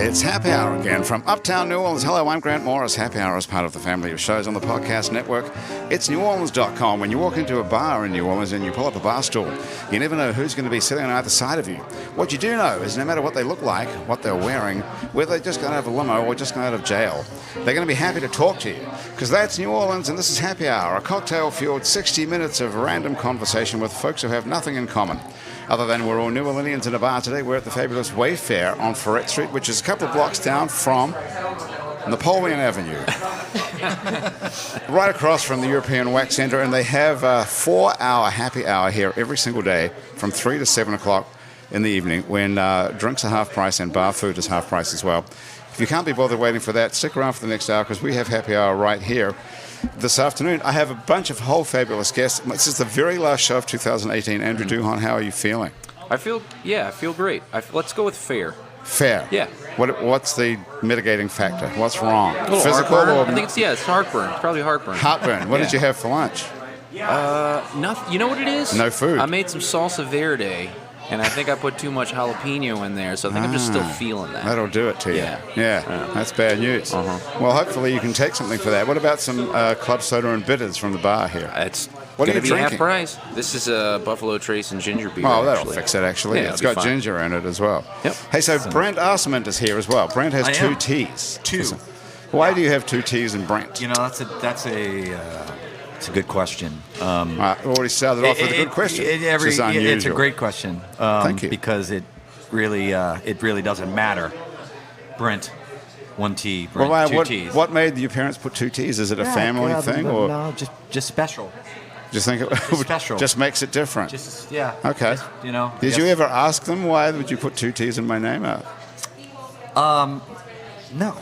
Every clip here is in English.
It's Happy Hour again from Uptown New Orleans. Hello, I'm Grant Morris. Happy Hour is part of the family of shows on the podcast network. It's neworleans.com. When you walk into a bar in New Orleans and you pull up a bar stool, you never know who's going to be sitting on either side of you. What you do know is no matter what they look like, what they're wearing, whether they just got out of a limo or just got out of jail, they're going to be happy to talk to you. Because that's New Orleans and this is Happy Hour, a cocktail-fueled 60 minutes of random conversation with folks who have nothing in common. Other than we're all New Orleanians in a bar today, we're at the fabulous Wayfair on Ferret Street, which is a couple of blocks down from Napoleon Avenue. Right across from the European Wax Center, and they have a 4-hour happy hour here every single day from 3 to 7 o'clock in the evening when drinks are half price and bar food is half price as well. If you can't be bothered waiting for that, stick around for the next hour because we have happy hour right here. This afternoon, I have a bunch of whole fabulous guests. This is the very last show of 2018. Andrew Duhon, how are you feeling? I feel great. Let's go with fair. Fair? Yeah. What's the mitigating factor? What's wrong? Physical? Or? I think it's heartburn. It's probably heartburn. Heartburn. What did you have for lunch? Nothing. You know what it is? No food. I made some salsa verde, and I think I put too much jalapeno in there, so I think I'm just still feeling that. That'll do it to you. Yeah. That's bad news. Uh-huh. Well, hopefully you can take something for that. What about some club soda and bitters from the bar here? It's what are you going to be drinking? half price. This is a Buffalo Trace and ginger beer. Oh, that'll fix it, actually. Yeah, it's got fine. ginger in it as well. Yep. Hey, so Brent Arcement is here as well. Brent has two teas. Two. Why do you have two teas and Brent? You know, that's a good question. I already started off with a good question. It's a great question. Thank you. Because it really doesn't matter. Brent, one tea. Brent, two teas. What made your parents put two teas? Is it a family thing, or no? Just special. Just think it special. Just makes it different. Okay. Just, Did you ever ask them why would you put two teas in my name out? No,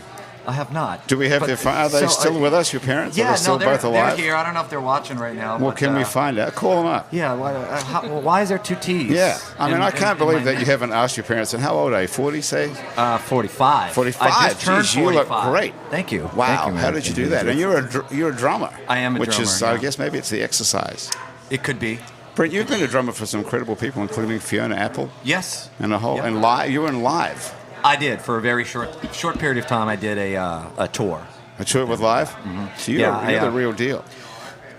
I have not. Do we have their phone? Are they still with us? Your parents? Are they still both alive? They're here. I don't know if they're watching right now. Well, can we find out? Call them up. Yeah. Why is there two teas? Yeah. I can't believe that you haven't asked your parents. And how old are you? 40, say? 45. 45. I just turned 45. You look great. Thank you. Wow. Thank you, man. How did you do that? And you're a drummer. I am a which drummer. Which is, I guess, maybe it's the exercise. It could be. Brent, you've been a drummer for some incredible people, including Fiona Apple. Yes. And and live. You were in live. I did for a very short period of time. I did a tour. A tour with live? Mm-hmm. So you're the real deal.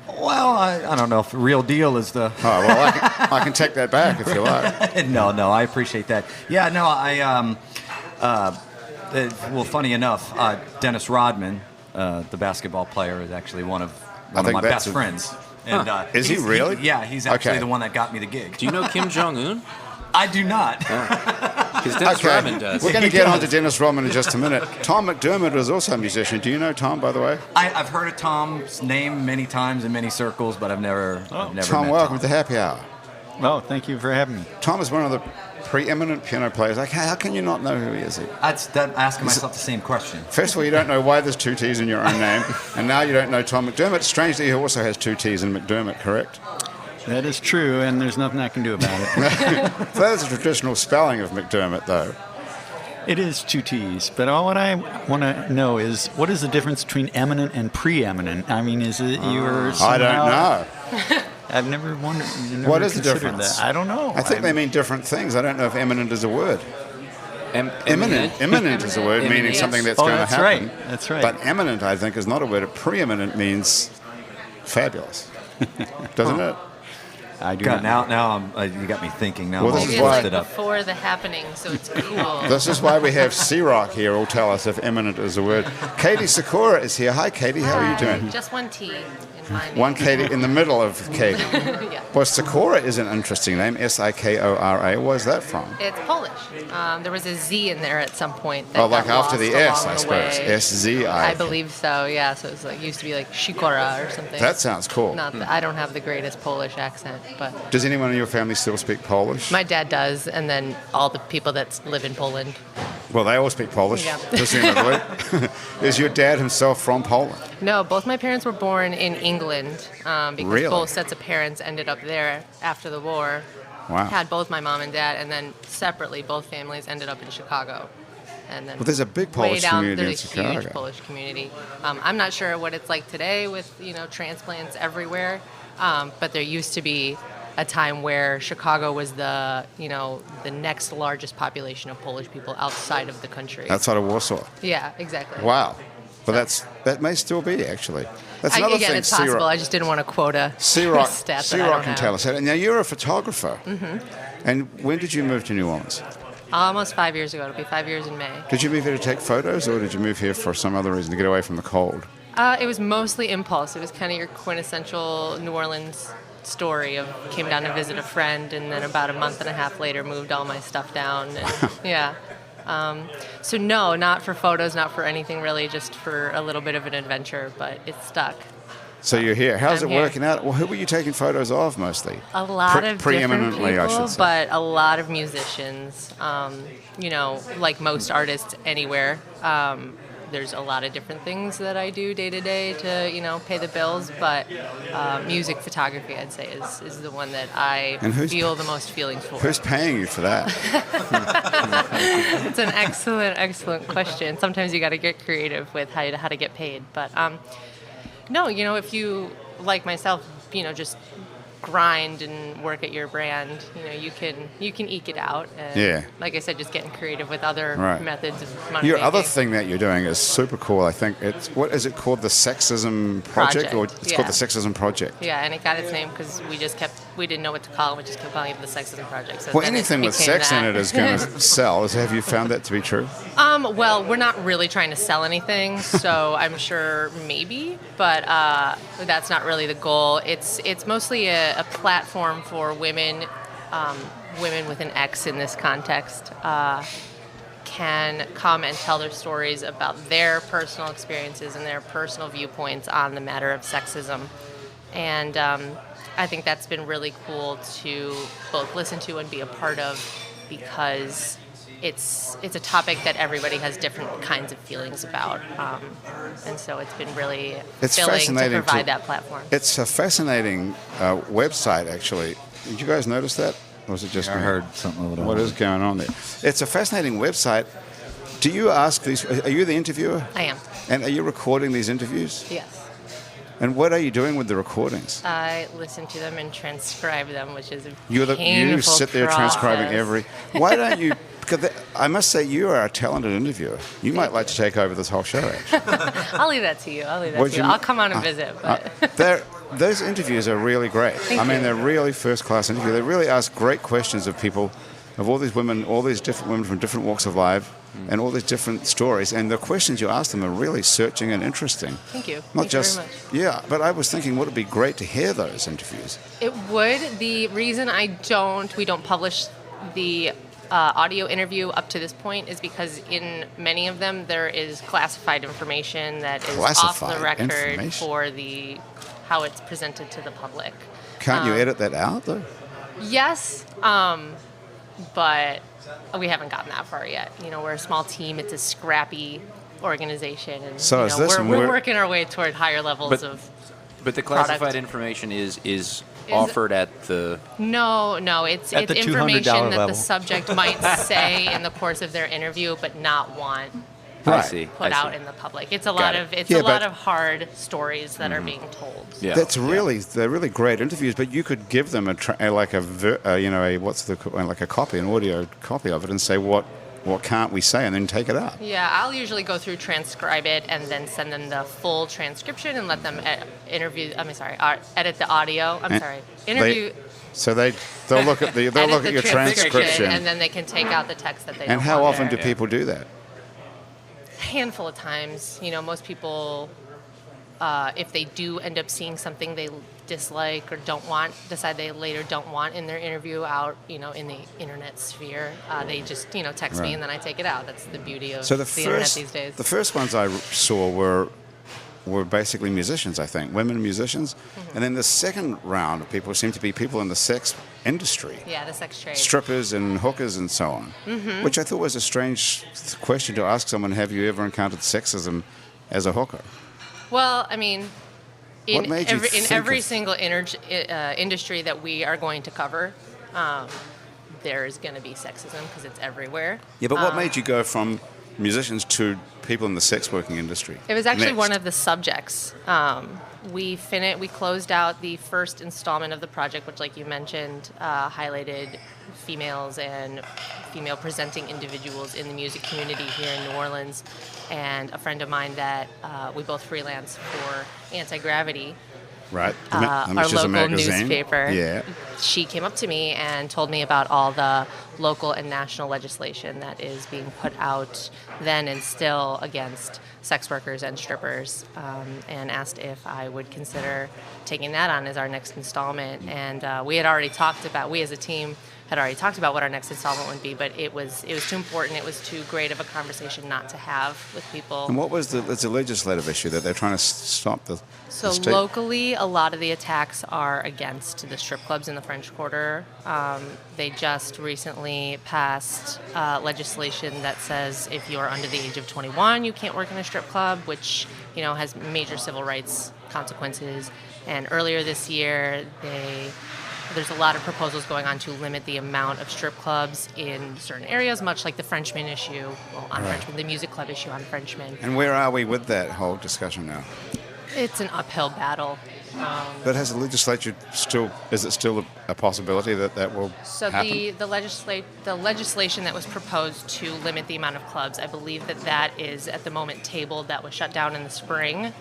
Well, I don't know if the real deal is the. Oh well, I can take that back if you like. No, I appreciate that. Yeah, no, well, funny enough, Dennis Rodman, the basketball player, is actually one of my best friends. And, is he really? He's actually the one that got me the gig. Do you know Kim Jong-un? I do not. Because Dennis Rodman does. We're going to get on to Dennis Rodman in just a minute. Tom McDermott is also a musician. Do you know Tom, by the way? I've heard of Tom's name many times in many circles, but I've never met Tom, welcome Tom. to Happy Hour. Oh, thank you for having me. Tom is one of the preeminent piano players. Like, how can you not know who he is? Asking myself the same question. First of all, you don't know why there's two T's in your own name, and now you don't know Tom McDermott. Strangely, he also has two T's in McDermott, correct? That is true, and there's nothing I can do about it. So that is a traditional spelling of McDermott, though. It is two T's, but all what I want to know is what is the difference between eminent and preeminent? I mean, is it you're somehow... I don't know. I've never wondered. What is the difference? That. I don't know. I think they mean different things. I don't know if eminent is a word. Imminent is a word meaning something that's going to happen. That's right. But eminent, I think, is not a word. Preeminent means fabulous, doesn't it? I do God, not. now you got me thinking. Now Well, I'm this all is why- twisted up. Before the happening, so it's cool. This is why we have C-Rock here who'll tell us if eminent is a word. Katie Sakura is here. Hi, Katie. How are you doing? Just one T in my name. One Katie in the middle of Katie. Yeah. Well, Sakura is an interesting name. Sikora. Where's that from? It's Polish. There was a Z in there at some point. Oh, like got after the lost S, along I the suppose. way. S-Z-I. I believe so. Yeah. So it's like used to be like Shikora or something. That sounds cool. Not that I don't have the greatest Polish accent, but Does anyone in your family still speak Polish? my dad does, and then all the people that live in Poland. Well, they all speak Polish, Yeah. presumably. Is your dad himself from Poland? No, both my parents were born in England because Really? both sets of parents ended up there after the war. Wow. Had both my mom and dad, and then separately, both families ended up in Chicago. And then Well, there's a big way Polish down, community in there's a Chicago. huge Polish community. I'm not sure what it's like today with transplants everywhere, but there used to be a time where Chicago was the next largest population of Polish people outside of the country. Outside of Warsaw. Yeah, exactly. Wow. But that may still be, actually. That's another Again, thing. it's possible. I just didn't want to quote a C-Rock, stat that I C-Rock don't can have. tell us that. Now, you're a photographer. And when did you move to New Orleans? Almost 5 years ago. It'll be 5 years in May. Did you move here to take photos, or did you move here for some other reason, to get away from the cold? It was mostly impulse. It was kind of your quintessential New Orleans story of came down to visit a friend, and then about a month and a half later moved all my stuff down. And, yeah. So no, not for photos, not for anything really, just for a little bit of an adventure, but it's stuck. So you're here. How's I'm it working out? Well, who were you taking photos of mostly? A lot of different preeminently, people, I should say. but a lot of musicians. Like most artists anywhere. There's a lot of different things that I do day to day to, pay the bills, but music photography, I'd say, is the one that I feel the most feelings for. Who's paying you for that? It's an excellent question. Sometimes you got to get creative with how to get paid, but no, if you, like myself, just grind and work at your brand, you can eke it out. And Yeah. like I said, just getting creative with other methods of money Your making. other thing that you're doing is super cool. I think what is it called? The Sexism Project? Or it's called the Sexism Project. Yeah, and it got its name because we didn't know what to call it. We just kept calling it the Sexism Project. So Well, then anything with became sex in that. it is going to sell. Have you found that to be true? Well, we're not really trying to sell anything, so I'm sure maybe, but that's not really the goal. It's mostly a platform for women, women with an X in this context, can come and tell their stories about their personal experiences and their personal viewpoints on the matter of sexism. And I think that's been really cool to both listen to and be a part of, because it's a topic that everybody has different kinds of feelings about, and so it's been really filling to provide that platform. It's a fascinating website, actually. Did you guys notice that? Or was it just I heard something a little. What is going on there? It's a fascinating website. Do you ask these? Are you the interviewer? I am. And are you recording these interviews? Yes. And what are you doing with the recordings? I listen to them and transcribe them, which is a You painful sit there process. transcribing every. Why don't you? Because I must say, you are a talented interviewer. You might like to take over this whole show, actually. I'll leave that to you. Would you- I'll come on and visit. But Those interviews are really great. Thank you. They're really first-class interviews. They really ask great questions of people, of all these women, all these different women from different walks of life, and all these different stories. And the questions you ask them are really searching and interesting. Thank you. Not Thank just you very much. yeah, but I was thinking, would it be great to hear those interviews? It would. The reason we don't publish the audio interview up to this point is because in many of them there is classified information that is off the record for how it's presented to the public. Can't you edit that out, though? Yes, but we haven't gotten that far yet. We're a small team. It's a scrappy organization, and So is this we're working our way toward higher levels of. But the classified product. information is offered at the. No, it's At the $200 information that level. the subject might say in the course of their interview, but not want I see. put out in the public. It's a Got lot it. of it's Yeah, a lot but- of hard stories that are being told. Yeah. They're really great interviews, but you could give them like a copy, an audio copy of it, and say what can't we say, and then take it out. Yeah, I'll usually go through, transcribe it, and then send them the full transcription and let them edit the audio. Interview. So they'll look at they'll edit look the at your transcription. and then they can take out the text that they And don't how want often there. do people do that? Handful of times. Most people, if they do end up seeing something they dislike or decide they later don't want in their interview out, in the internet sphere, they just, text me and then I take it out. That's the beauty of So the internet these days. the first ones I saw were basically musicians, I think, women musicians. Mm-hmm. And then the second round of people seem to be people in the sex industry. Yeah, the sex trade. Strippers and hookers and so on, which I thought was a strange question to ask someone, have you ever encountered sexism as a hooker? Well, I mean, What made you in think every of- single industry that we are going to cover, there is going to be sexism because it's everywhere. Yeah, but what made you go from musicians to people in the sex working industry? It was actually next? one of the subjects. We closed out the first installment of the project, which, like you mentioned, highlighted females and female presenting individuals in the music community here in New Orleans. And a friend of mine that we both freelance for Anti-Gravity, Right. our Which is a local magazine. newspaper. Yeah. She came up to me and told me about all the local and national legislation that is being put out then and still against sex workers and strippers, and asked if I would consider taking that on as our next installment. And we as a team had already talked about what our next installment would be, but it was too important. It was too great of a conversation not to have with people. And what was it's a legislative issue that they're trying to stop the So state? locally, a lot of the attacks are against the strip clubs in the French Quarter. They just recently passed legislation that says if you're under the age of 21, you can't work in a strip club, which has major civil rights consequences. And earlier this year, there's a lot of proposals going on to limit the amount of strip clubs in certain areas, much like the Frenchman issue on Frenchman, the music club issue on Frenchman. And where are we with that whole discussion now? It's an uphill battle. But has the legislature is it still a possibility that will So happen? the legislation that was proposed to limit the amount of clubs, I believe that is at the moment tabled. That was shut down in the spring,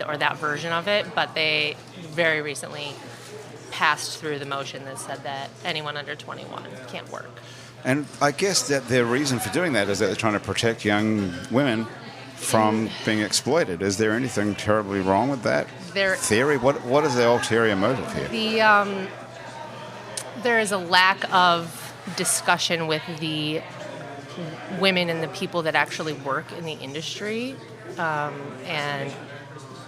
or that version of it. But they very recently passed through the motion that said that anyone under 21 can't work. And I guess that their reason for doing that is that they're trying to protect young women from being exploited. Is there anything terribly wrong with that theory? What is the ulterior motive here? There is a lack of discussion with the women and the people that actually work in the industry, and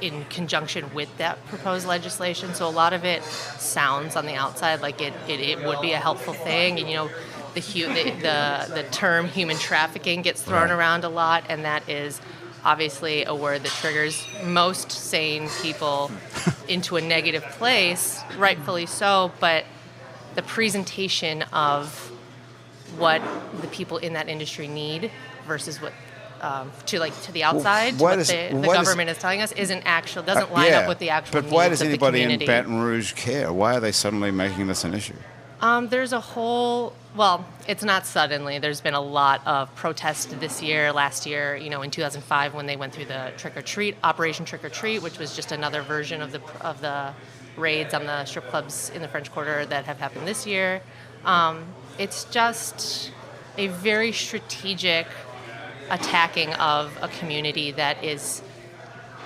in conjunction with that proposed legislation. So a lot of it sounds on the outside like it would be a helpful thing. And the term human trafficking gets thrown around a lot, and that is obviously a word that triggers most sane people into a negative place, rightfully so. But the presentation of what the people in that industry need versus what to the outside, what the government is telling us doesn't line up with the actual needs of the community. But why does anybody in Baton Rouge care? Why are they suddenly making this an issue? There's a whole, it's not suddenly. There's been a lot of protest this year, last year, in 2005 when they went through the Operation Trick or Treat, which was just another version of the raids on the strip clubs in the French Quarter that have happened this year. It's just a very strategic attacking of a community that is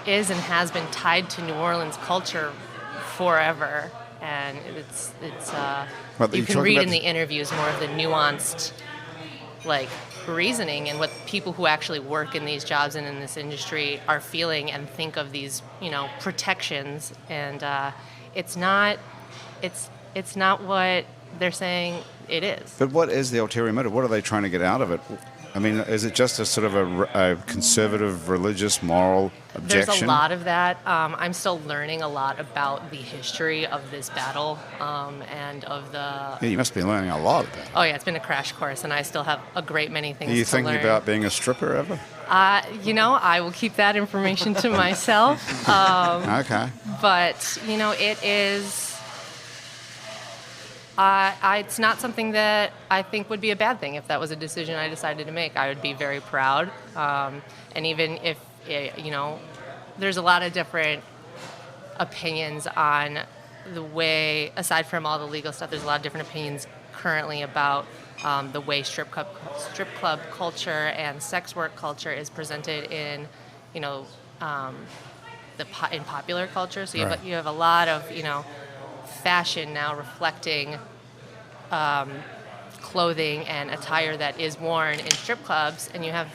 and has been tied to New Orleans culture forever. And you can read in the interviews more of the nuanced reasoning and what people who actually work in these jobs and in this industry are feeling and think of these protections, and it's not what they're saying it is. But what is the ulterior motive? What are they trying to get out of it? I mean, is it just a sort of a conservative, religious, moral objection? There's a lot of that. I'm still learning a lot about the history of this battle and of the... Yeah, you must be learning a lot about it. Oh, yeah, it's been a crash course, and I still have a great many things to learn. Are you thinking about being a stripper ever? I will keep that information to myself. Okay. But, it is... it's not something that I think would be a bad thing if that was a decision I decided to make. I would be very proud. And even if, there's a lot of different opinions on the way, aside from all the legal stuff, there's a lot of different opinions currently about the way strip club culture and sex work culture is presented in, in popular culture. So you have a lot of, fashion now reflecting clothing and attire that is worn in strip clubs, and you have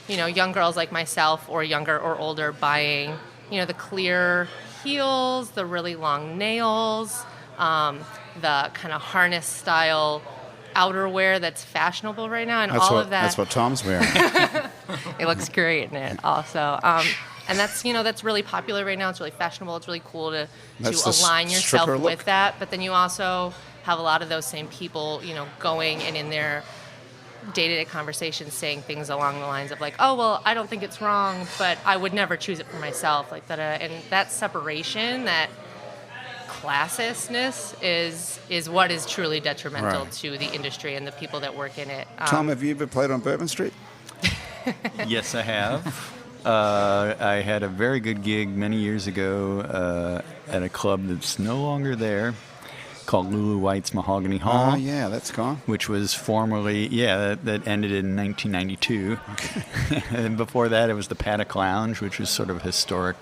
young girls like myself or younger or older buying the clear heels, the really long nails, the kind of harness style outerwear that's fashionable right now, and all of that. That's what Tom's wearing. It looks great in it also. And that's really popular right now. It's really fashionable. It's really cool to align yourself with that. But then you also have a lot of those same people, going and in their day-to-day conversations saying things along the lines of like, oh, well, I don't think it's wrong, but I would never choose it for myself. Like that, and that separation, that classistness is what is truly detrimental to the industry and the people that work in it. Tom, have you ever played on Bourbon Street? Yes, I have. I had a very good gig many years ago at a club that's no longer there, called Lulu White's Mahogany Hall. Oh, yeah, that's gone. Which was formerly, that ended in 1992. Okay. And before that, it was the Paddock Lounge, which was sort of a historic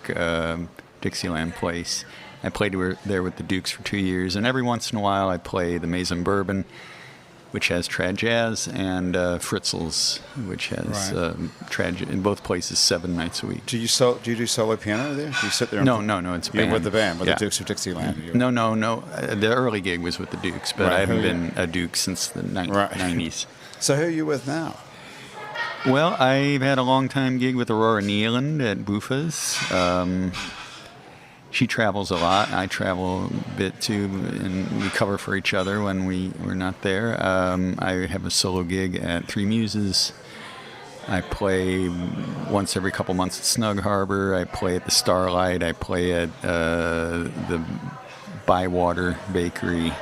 Dixieland place. I played there with the Dukes for 2 years, and every once in a while I play the Maison Bourbon, which has trad jazz, and Fritzl's, which has trad in both places 7 nights a week. Do you do solo piano there? Do you sit there? No, it's a band. You're with the band, with the Dukes of Dixieland. No. The early gig was with the Dukes, but I haven't been a Duke since the 90s. So who are you with now? Well, I've had a long-time gig with Aurora Nealand at Bufa's. She travels a lot. I travel a bit too, and we cover for each other when we're not there. I have a solo gig at Three Muses. I play once every couple months at Snug Harbor. I play at the Starlight. I play at the Bywater Bakery.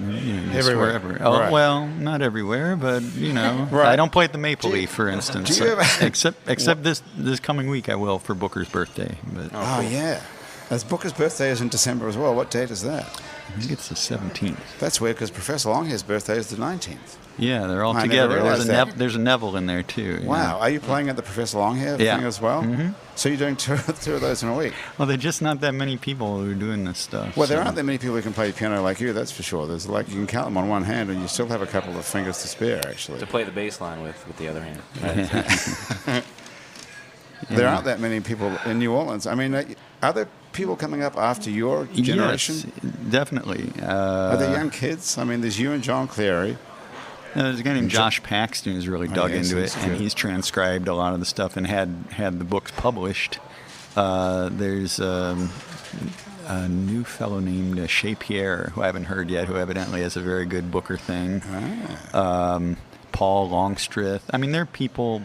Everywhere. Wherever. Oh, well, not everywhere, but I don't play at the Maple Leaf, for instance. Do you ever, except this coming week, I will for Booker's birthday. But yeah, as Booker's birthday is in December as well. What date is that? I think it's the 17th. That's weird because Professor Longhair's birthday is the 19th. Yeah, they're all I together. never realized There's a Neville in there too. Wow, are you playing at the Professor Longhair thing as well? Mm-hmm. So you're doing two of those in a week? Well, there's just not that many people who are doing this stuff. Well, there aren't that many people who can play piano like you, that's for sure. There's you can count them on one hand, and you still have a couple of fingers to spare, actually. To play the bass line with the other hand. There aren't that many people in New Orleans. I mean, are there people coming up after your generation? Yes, definitely. Are there young kids? I mean, there's you and John Cleary. There's a guy named Josh Paxton who's really dug into it, and he's transcribed a lot of the stuff and had the books published. There's a new fellow named Shea Pierre, who I haven't heard yet, who evidently has a very good Booker thing. Paul Longstreth. I mean, there are people.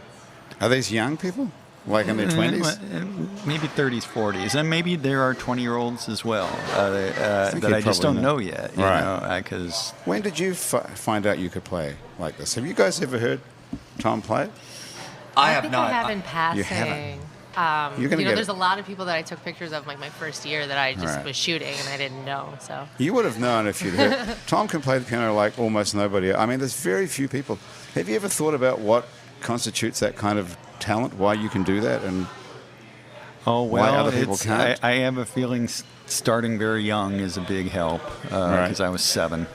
Are these young people? Like in their 20s? Maybe 30s, 40s. And maybe there are 20-year-olds as well that I just don't know yet. Because when did you find out you could play like this? Have you guys ever heard Tom play? I have not. I have in passing. You haven't? There's a lot of people that I took pictures of like my first year that I just was shooting and I didn't know. So you would have known if you'd heard. Tom can play the piano like almost nobody. I mean, there's very few people. Have you ever thought about what constitutes that kind of talent, why you can do that, and why other people can't? I have a feeling starting very young is a big help because I was 7,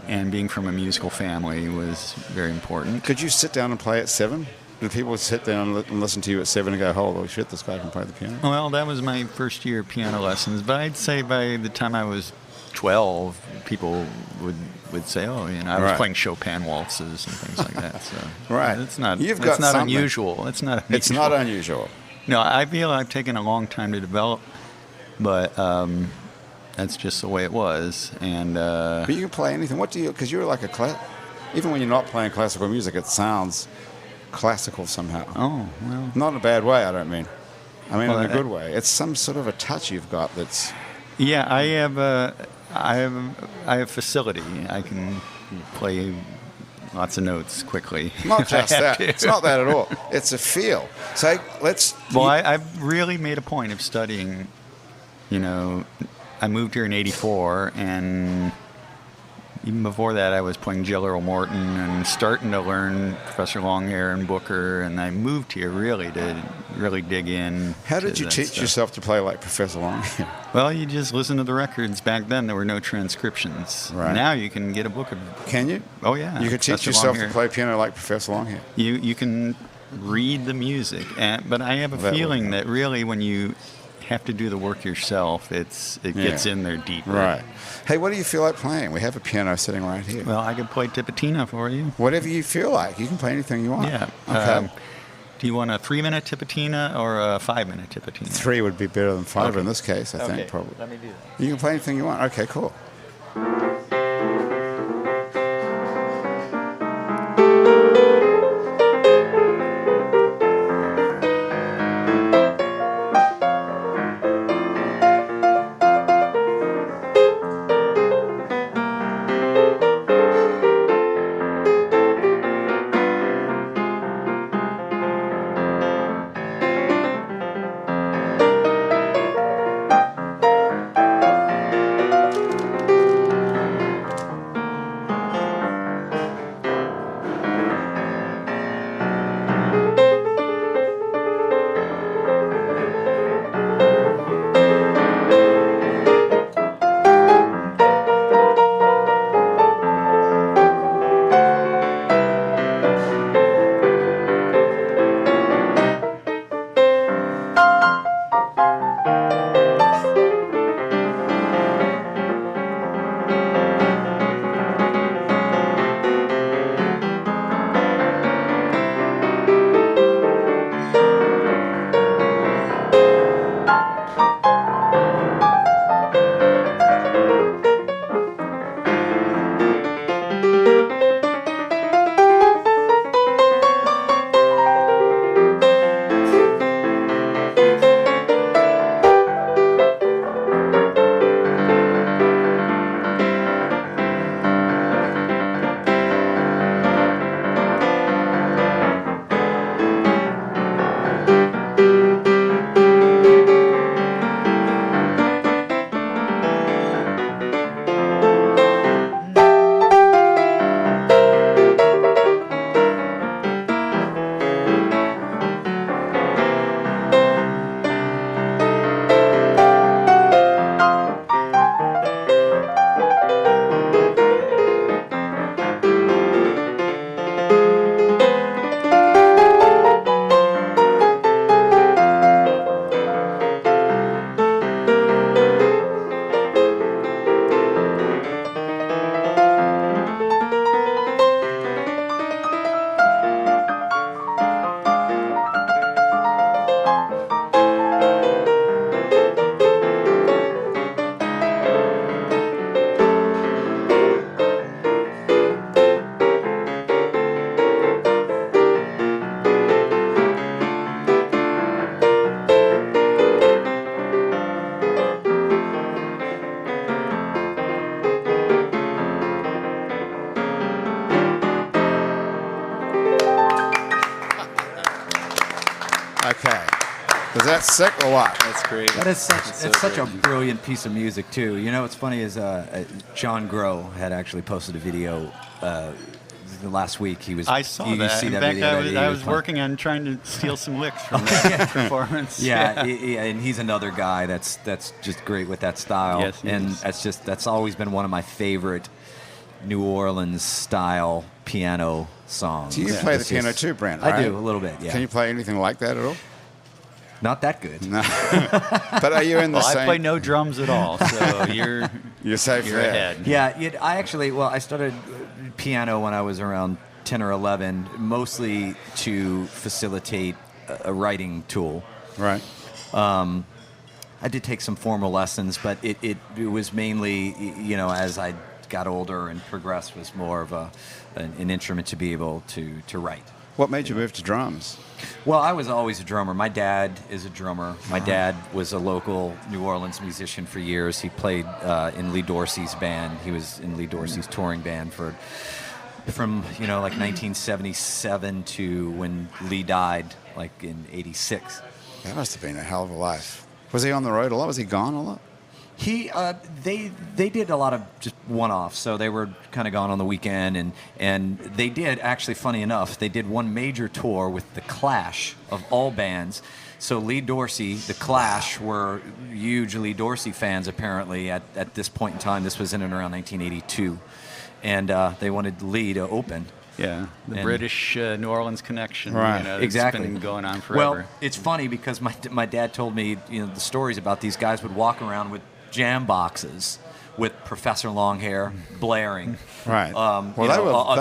and being from a musical family was very important. Could you sit down and play at 7? Did people sit down and listen to you at 7 and go, holy shit, this guy can play the piano? Well, that was my first year of piano lessons, but I'd say by the time I was 12, people would say, I was playing Chopin waltzes and things like that. So it's not unusual. It's not unusual. It's not unusual. No, I feel I've taken a long time to develop, but that's just the way it was. And but you can play anything. What do you? Because you're like even when you're not playing classical music, it sounds classical somehow. Oh well, not in a bad way. I don't mean. I mean in a good way. It's some sort of a touch you've got that's. Yeah, I have facility. I can play lots of notes quickly. Not just that. It's not that at all. It's a feel. So I've really made a point of studying. I moved here in '84, and even before that, I was playing Jill Earl Morton and starting to learn Professor Longhair and Booker. And I moved here really to dig in. How did you teach yourself to play like Professor Longhair? Well, you just listen to the records. Back then, there were no transcriptions. Right. Now you can get a book of. Can you? Oh yeah. You could teach yourself to play piano like Professor Longhair. You can read the music, but I have a feeling that really when you have to do the work yourself, it gets in there deeper. Right. Hey, what do you feel like playing? We have a piano sitting right here. Well, I can play Tipatina for you. Whatever you feel like. You can play anything you want. Yeah. Okay. Do you want a 3-minute Tipatina or a 5-minute Tipatina? 3 would be better than 5 in this case, I think, probably. Let me do that. You can play anything you want. Okay, cool. Okay. Is that sick or what? That's great. That is such That's so it's such a good. brilliant piece of music too. You know what's funny is John Groh had actually posted a video last week. He was I saw you that. see In that fact, video. I was working on trying to steal some licks from that performance. Yeah, and he's another guy that's just great with that style. Yes, he and is. that's always been one of my favorite New Orleans style piano songs. Do you play the piano too, Brent? I right? do a little bit. Yeah, Can you play anything like that at all? not that good. No. But are you in the Well, same? I play no drums at all, so you're safe you're there. ahead. Yeah, I started piano when I was around 10 or 11, mostly to facilitate a writing tool. Right. I did take some formal lessons, but it was mainly, as I got older and progressed, was more of an instrument to be able to write. What made you move to drums? Well, I was always a drummer. My dad is a drummer. My dad was a local New Orleans musician for years. He played in Lee Dorsey's band. He was in Lee Dorsey's touring band from like 1977 to when Lee died, like in '86. That must have been a hell of a life. Was he on the road a lot? Was he gone a lot? They did a lot of just one-offs, so they were kind of gone on the weekend, and they did actually, funny enough, they did one major tour with the Clash of all bands. So Lee Dorsey, the Clash were huge Lee Dorsey fans apparently at this point in time. This was in and around 1982, and they wanted Lee to open. Yeah, the And- British New Orleans connection. Right. It's Exactly. been going on forever. Well, it's funny because my dad told me the stories about these guys would walk around with jam boxes with Professor Longhair blaring. Right. They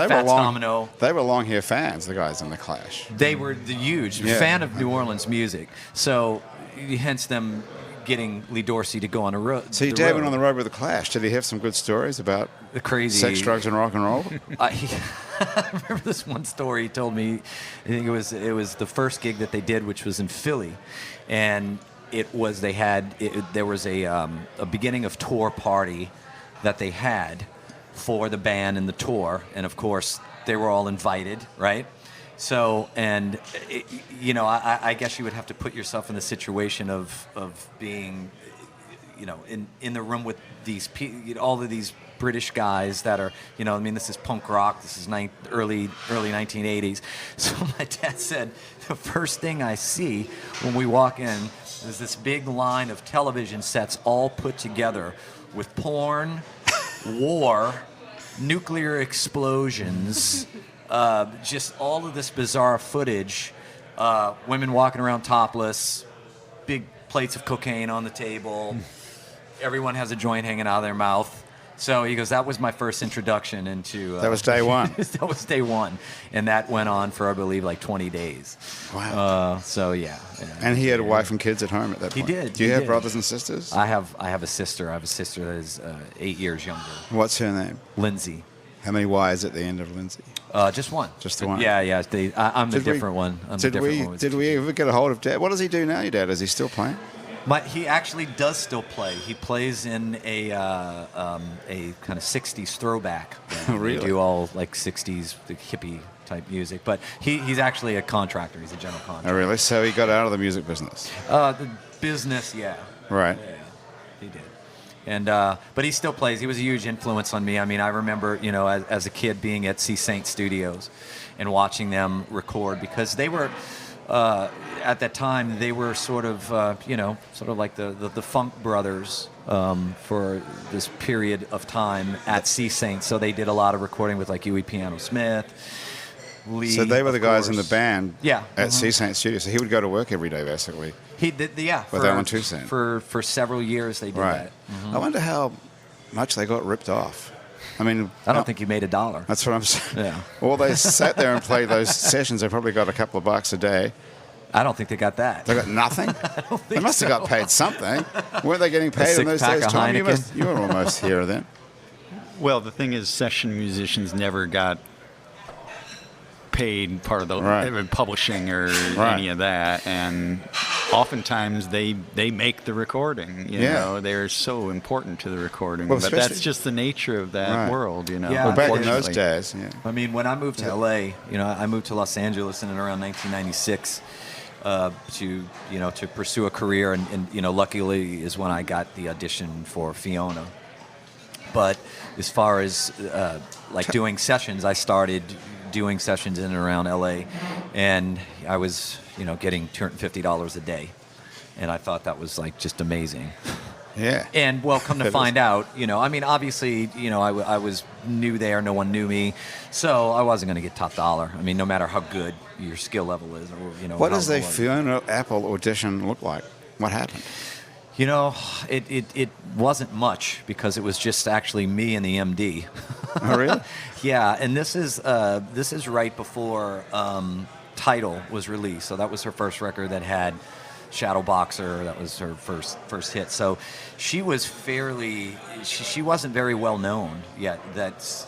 Fats Domino. They were long hair fans, the guys in the Clash. They were the huge fan of New Orleans music. So hence them getting Lee Dorsey to go on a road. So your dad went on the road with the Clash. Did he have some good stories about the crazy sex, drugs, and rock and roll? I remember this one story he told me. I think it was the first gig that they did, which was in Philly, and there was a beginning of tour party that they had for the band and the tour, and of course they were all invited, right? So, and I guess you would have to put yourself in the situation of being, in the room with these all of these British guys that are, this is punk rock. This is early 1980s. So my dad said the first thing I see when we walk in is this big line of television sets all put together with porn, war, nuclear explosions, just all of this bizarre footage, women walking around topless, big plates of cocaine on the table, everyone has a joint hanging out of their mouth. So he goes, that was my first introduction into... That was day one. That was day one. And that went on for, I believe, like 20 days. Wow. So, yeah. And he had a wife and kids at home at that He point. did, Do you he have did. brothers and sisters? I have a sister. I have a sister that is 8 years younger. What's her name? Lindsay. How many Y's at the end of Lindsay? Just one. Just the one? Yeah. I'm the Did we- different one. I'm Did the different one. did we ever get a hold of Dad? What does he do now, your dad? Is he still playing? He actually does still play. He plays in a kind of 60s throwback band. Really? They do all like 60s the hippie type music. But he's actually a contractor. He's a general Oh, contractor. really? So he got out of the music business? The business, yeah. Right. Yeah, he did. And but he still plays. He was a huge influence on me. I mean, I remember, as a kid being at C. Saint Studios and watching them record because they were at that time they were sort of like the Funk Brothers for this period of time at C. Saint. So they did a lot of recording with like Huey Piano Smith. Lee, So they were the of guys in the course. band Yeah. at C. Saint Studio. So he would go to work every day, basically. He did, yeah. With Alan Toussaint. For several years they did Right. that. I wonder how much they got ripped off. I mean, I don't think he made $1. That's what I'm saying. Yeah. Well, they sat there and played those sessions. They probably got a couple of bucks a day. I don't think they got that. They got nothing. They must have got paid something. Weren't they getting paid in those six-pack days, of Tom? Heineken. You were almost here then. Well, the thing is, session musicians never got paid part of the Right. publishing or Right. any of that, and oftentimes they make the recording. You Yeah. know, they're so important to the recording. Well, but especially- that's just the nature of that Right. world. You know, Yeah. Well, back in those unfortunately. days, yeah. I mean, when I moved to LA, I moved to Los Angeles in and around 1996, to pursue a career, and luckily is when I got the audition for Fiona. But as far as doing sessions, I started doing sessions in and around LA, and I was getting $250 a day, and I thought that was just amazing. Yeah. And come to find out, obviously, I was new there, no one knew me, so I wasn't going to get top dollar. I mean, no matter how good your skill level is, or What does a Fiona Apple audition look like? What happened? It wasn't much, because it was just actually me and the MD. Oh, really? Yeah, and this is right before Tidal was released, so that was her first record that had Shadow Boxer. That was her first hit. So she was she wasn't very well known yet.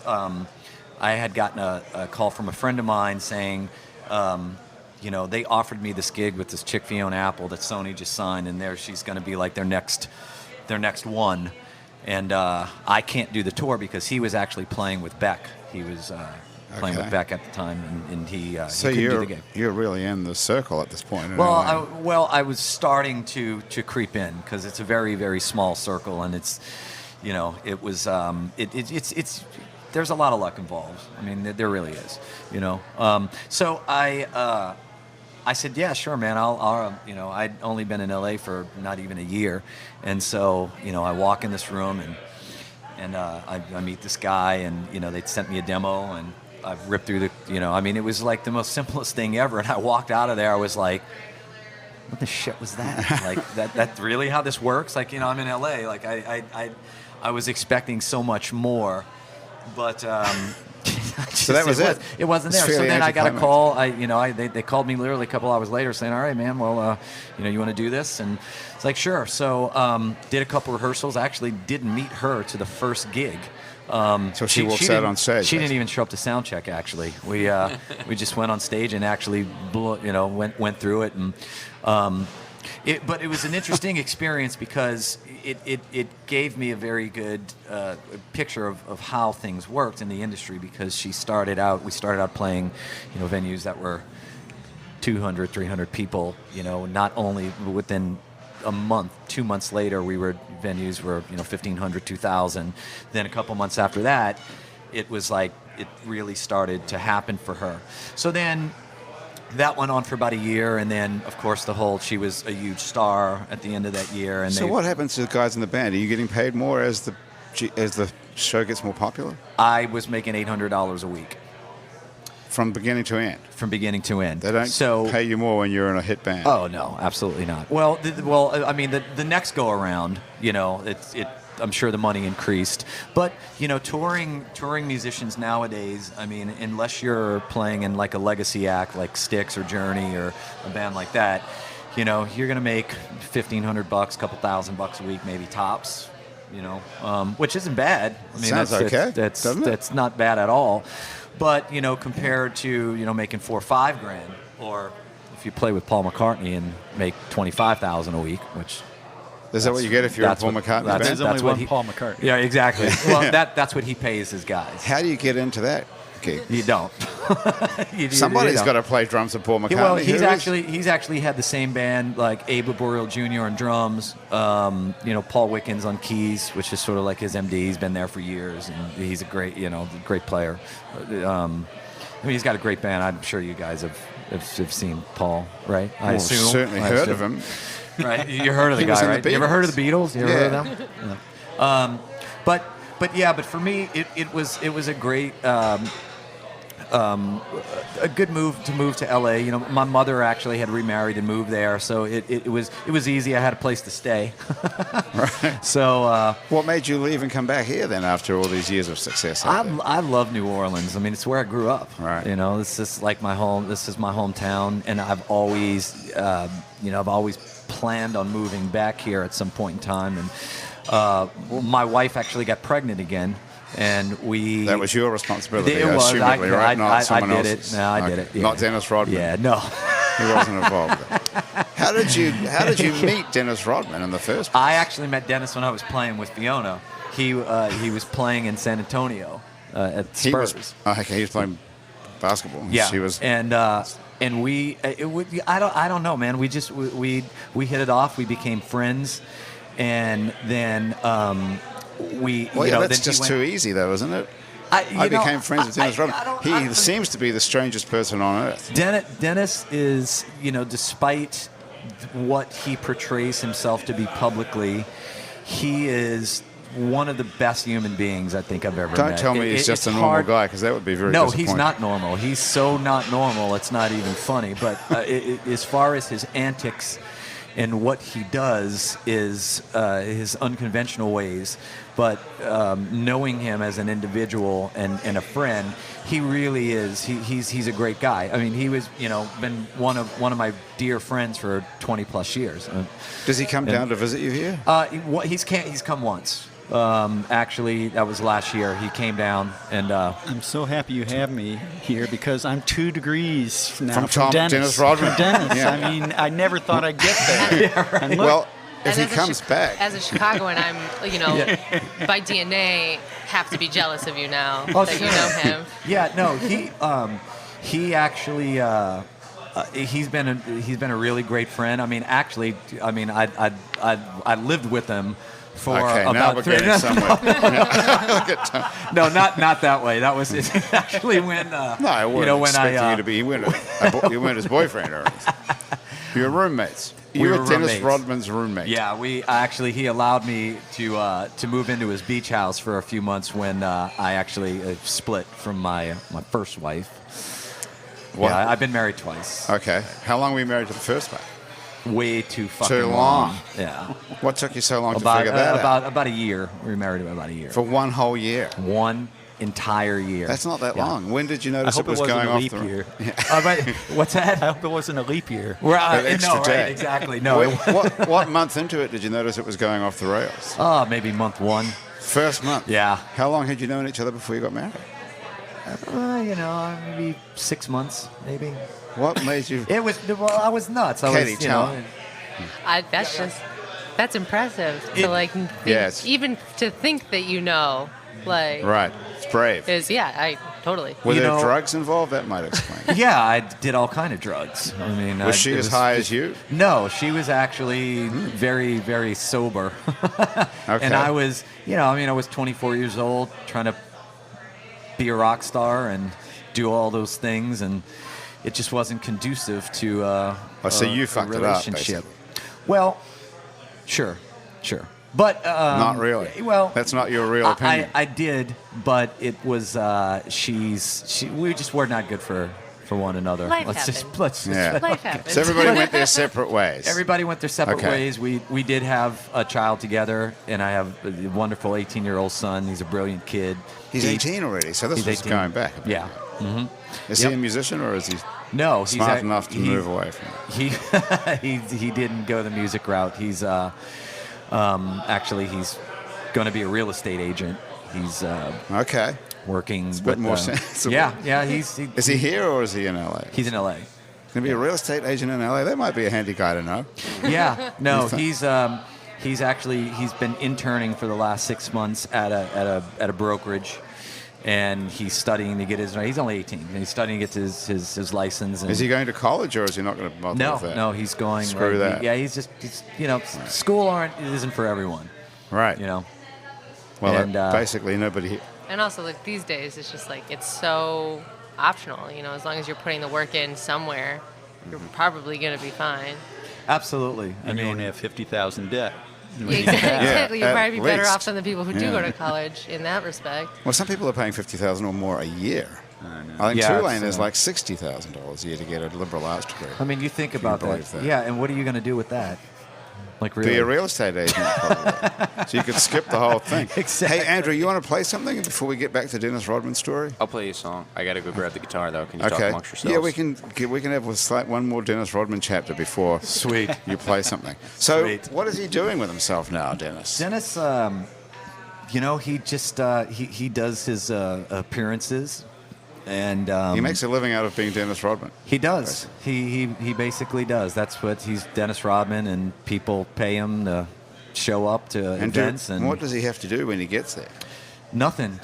I had gotten a call from a friend of mine saying, they offered me this gig with this chick Fiona Apple that Sony just signed, and she's going to be like their next one. And I can't do the tour because he was actually playing with Beck. He was playing with Beck at the time, and he couldn't do the gig. You're really in the circle at this point. I was starting to creep in, because it's a very, very small circle, and it's there's a lot of luck involved. I mean, there really is. So I said, yeah, sure, man. I'd only been in LA for not even a year, and so I walk in this room and I meet this guy, and they'd sent me a demo, and I ripped through it was like the most simplest thing ever, and I walked out of there. I was like, what the shit was that? That's really how this works? I'm in LA. I was expecting so much more, but. So that was it. It wasn't there. So then I got a call. They called me literally a couple hours later saying, "All right, man. Well, you want to do this?" And it's like, sure. So did a couple rehearsals. I actually didn't meet her to the first gig. So she walks out on stage. She didn't even show up to sound check. Actually, we just went on stage and actually went through it, and but it was an interesting experience, because it gave me a very good picture of how things worked in the industry, because we started out playing venues that were 200, 300 people, not only within a month. 2 months later, venues were 1,500, 2,000. Then a couple months after that, it was like it really started to happen for her. So then that went on for about a year, and then, of course, she was a huge star at the end of that year. And so what happens to the guys in the band? Are you getting paid more as the show gets more popular? I was making $800 a week. From beginning to end? From beginning to end. They don't pay you more when you're in a hit band? Oh, no, absolutely not. Well, the next go-around, I'm sure the money increased. But, touring musicians nowadays, unless you're playing in a legacy act like Styx or Journey or a band like that, you're going to make $1,500, couple $1,000 a week, maybe tops, which isn't bad. Sounds okay. That's not bad at all. But, compared to, making $4 or $5 grand, or if you play with Paul McCartney and make $25,000 a week, which... Is that what you get if you're in Paul McCartney's band? There's only one Paul McCartney. Yeah, exactly. Well, that's what he pays his guys. How do you get into that gig? You don't. Somebody's got to play drums with Paul McCartney. Well, he's actually had the same band, like Abe Laboriel Jr. on drums, Paul Wickens on keys, which is sort of like his MD. He's been there for years, and he's a great player. He's got a great band. I'm sure you guys have seen Paul, right? I assume. Certainly heard of him. Right, you heard of the guy, right? You ever heard of the Beatles? You ever heard of them? Yeah. But for me, it was a great, a good move to LA. My mother actually had remarried and moved there, so it was easy. I had a place to stay. Right. So, what made you leave and come back here then after all these years of success? I love New Orleans. It's where I grew up. Right. This is like my home. This is my hometown, and I've always planned on moving back here at some point in time. And my wife actually got pregnant again. And that was your responsibility. It was. Assumedly, right? Not someone I did else's. it. No, I did it. Yeah. Not Dennis Rodman. Yeah, no. He wasn't involved. How did you meet Dennis Rodman in the first place? I actually met Dennis when I was playing with Fiona. He was playing in San Antonio at Spurs. He was playing basketball. Yeah. She was. And and I don't know, man. We hit it off. We became friends, and then that's just too easy, though, isn't it? I became friends with Dennis Rodman. He seems to be the strangest person on earth. Dennis is, despite what he portrays himself to be publicly, he is one of the best human beings I think I've ever met. Don't tell me he's just a normal guy, because that would be very disappointing. No, he's not normal. He's so not normal, it's not even funny. But as far as his antics and what he does is his unconventional ways. But knowing him as an individual and a friend, he really is. He's a great guy. I mean, he was been one of my dear friends for 20 plus years. Does he come down to visit you here? He's come once. Actually, that was last year. He came down, and I'm so happy you have me here, because I'm 2 degrees now from Dennis Rodman. From Dennis. Yeah. I mean, I never thought I'd get there. Yeah, right. Well, if he comes back. As a Chicagoan, I'm, by DNA, have to be jealous of you now that sure. you know him. Yeah, no, he actually. He's been a really great friend. I mean, actually, I lived with him for about now we're 3 getting somewhere. No, not that way. That was actually when. No, I wasn't expecting you to be. You weren't his boyfriend or anything. You were roommates. You were Dennis Rodman's roommate. Yeah, he allowed me to move into his beach house for a few months when I actually split from my first wife. What? Yeah, I've been married twice. Okay. How long were you married to the first one? Way too fucking Too long. Yeah. What took you so long to figure that out? About a year. We were married about a year. For one whole year. One entire year. That's not that long. When did you notice I hope it was wasn't going a off leap the year. What's that? I hope it wasn't a leap year. Extra no, day. right, exactly. No. What month into it did you notice it was going off the rails? Maybe month 1. First month. Yeah. How long had you known each other before you got married? Maybe 6 months, maybe. What made you? It was. Well, I was nuts. Katie, tell me. That's impressive to even to think that Right. It's brave. I totally. Were there drugs involved? That might explain. Yeah, I did all kind of drugs. I mean, was she as high as you? No, she was actually very, very sober. Okay. And I was, I was 24 years old, trying to be a rock star and do all those things, and it just wasn't conducive to so you fucked a it up, relationship. basically. Well, sure. But not really. Well, that's not your real opinion. I did, but it was we just were not good for one another. Life Life happens. So everybody went their separate ways. Everybody went their separate Okay. ways. We did have a child together, and I have a wonderful 18-year-old son. He's a brilliant kid. He's 18 already, so this He's was 18. going back. Yeah. Mm-hmm. Is he a musician, or is he No, smart enough to move away from it? He didn't go the music route. He's actually he's going to be a real estate agent. He's Okay. working. It's a bit more sensible. Yeah. Is he here, or is he in LA? He's in LA. Going to be a real estate agent in LA? That might be a handy guy to know. Yeah. No, he's been interning for the last 6 months at a brokerage. And he's studying to get his. He's only 18, and he's studying to get his license. And Is he going to college, or is he not going to bother with that? No, he's going. Screw that. Yeah, he's school isn't for everyone. Right. Well, and basically nobody. And also, these days, it's just it's so optional. As long as you're putting the work in somewhere, you're probably going to be fine. Absolutely. And you only have $50,000 debt. Exactly. You'll at probably be better least. off than the people who do go to college in that respect. Well, some people are paying $50,000 or more a year. I think Tulane is like $60,000 a year to get a liberal arts degree. I mean, you think about believe that. that. Yeah, and what are you going to do with that? Really? Be a real estate agent, probably. So you could skip the whole thing. Exactly. Hey, Andrew, you want to play something before we get back to Dennis Rodman's story? I'll play you a song. I got to go grab the guitar, though. Can you talk Okay. amongst yourselves? Yeah, we can have one more Dennis Rodman chapter before Sweet. you play something. So Sweet. what is he doing with himself now, Dennis? Dennis, he just he does his appearances, and He makes a living out of being Dennis Rodman. he does. He basically does. That's what he's Dennis Rodman, and people pay him to show up to events. And what does he have to do when he gets there? Nothing.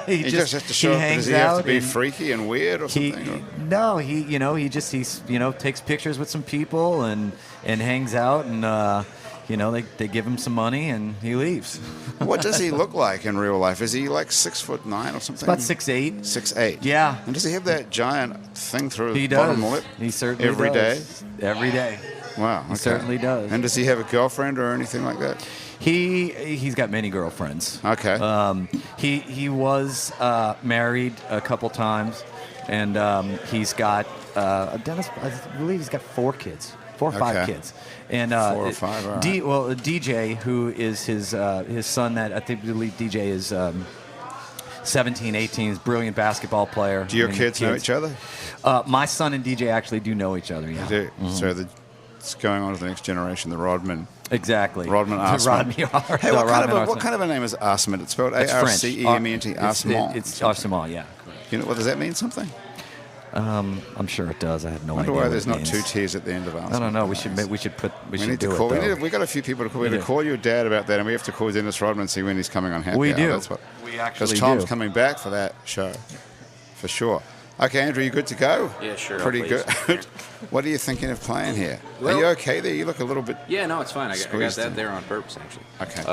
He just has to show up. Does he have to be freaky and weird or something? No, he takes pictures with some people and hangs out and they give him some money and he leaves. What does he look like in real life? Is he like 6'9" or something? About 6'8". 6'8". Yeah. And does he have that giant thing through He his does. bottom lip? He certainly every does. Every day. Wow. He certainly does. And does he have a girlfriend or anything like that? He's got many girlfriends. Okay. He was married a couple times, and he's got Dennis. I believe he's got 4 kids, 4 or 5 kids, and 4 or 5. All right. DJ, who is his son, that I believe DJ is 17, 18, is a brilliant basketball player. Do your kids know each other? My son and DJ actually do know each other. Yeah. They do. Mm-hmm. So it's going on to the next generation, the Rodman. Exactly. Rodman Arsement. Hey, what kind of a name is Arsement? It's spelled A-R-C-E-M-E-N-T. Arsement. It's Arsement, yeah. You know, what does that mean? Something? I'm sure it does. I have no idea. I wonder why there's not 2 T's at the end of Arsement. I don't know. We should do it. We got a few people to call. We need to call your dad about that, and we have to call Dennis Rodman and see when he's coming on Happy Hour. We do. We actually do. Because Tom's coming back for that show, for sure. Okay, Andrew, you good to go? Yeah, sure. Pretty good. What are you thinking of playing here? Well, are you okay there? You look a little bit. Yeah, no, it's fine. I got that there on purpose, actually. Okay.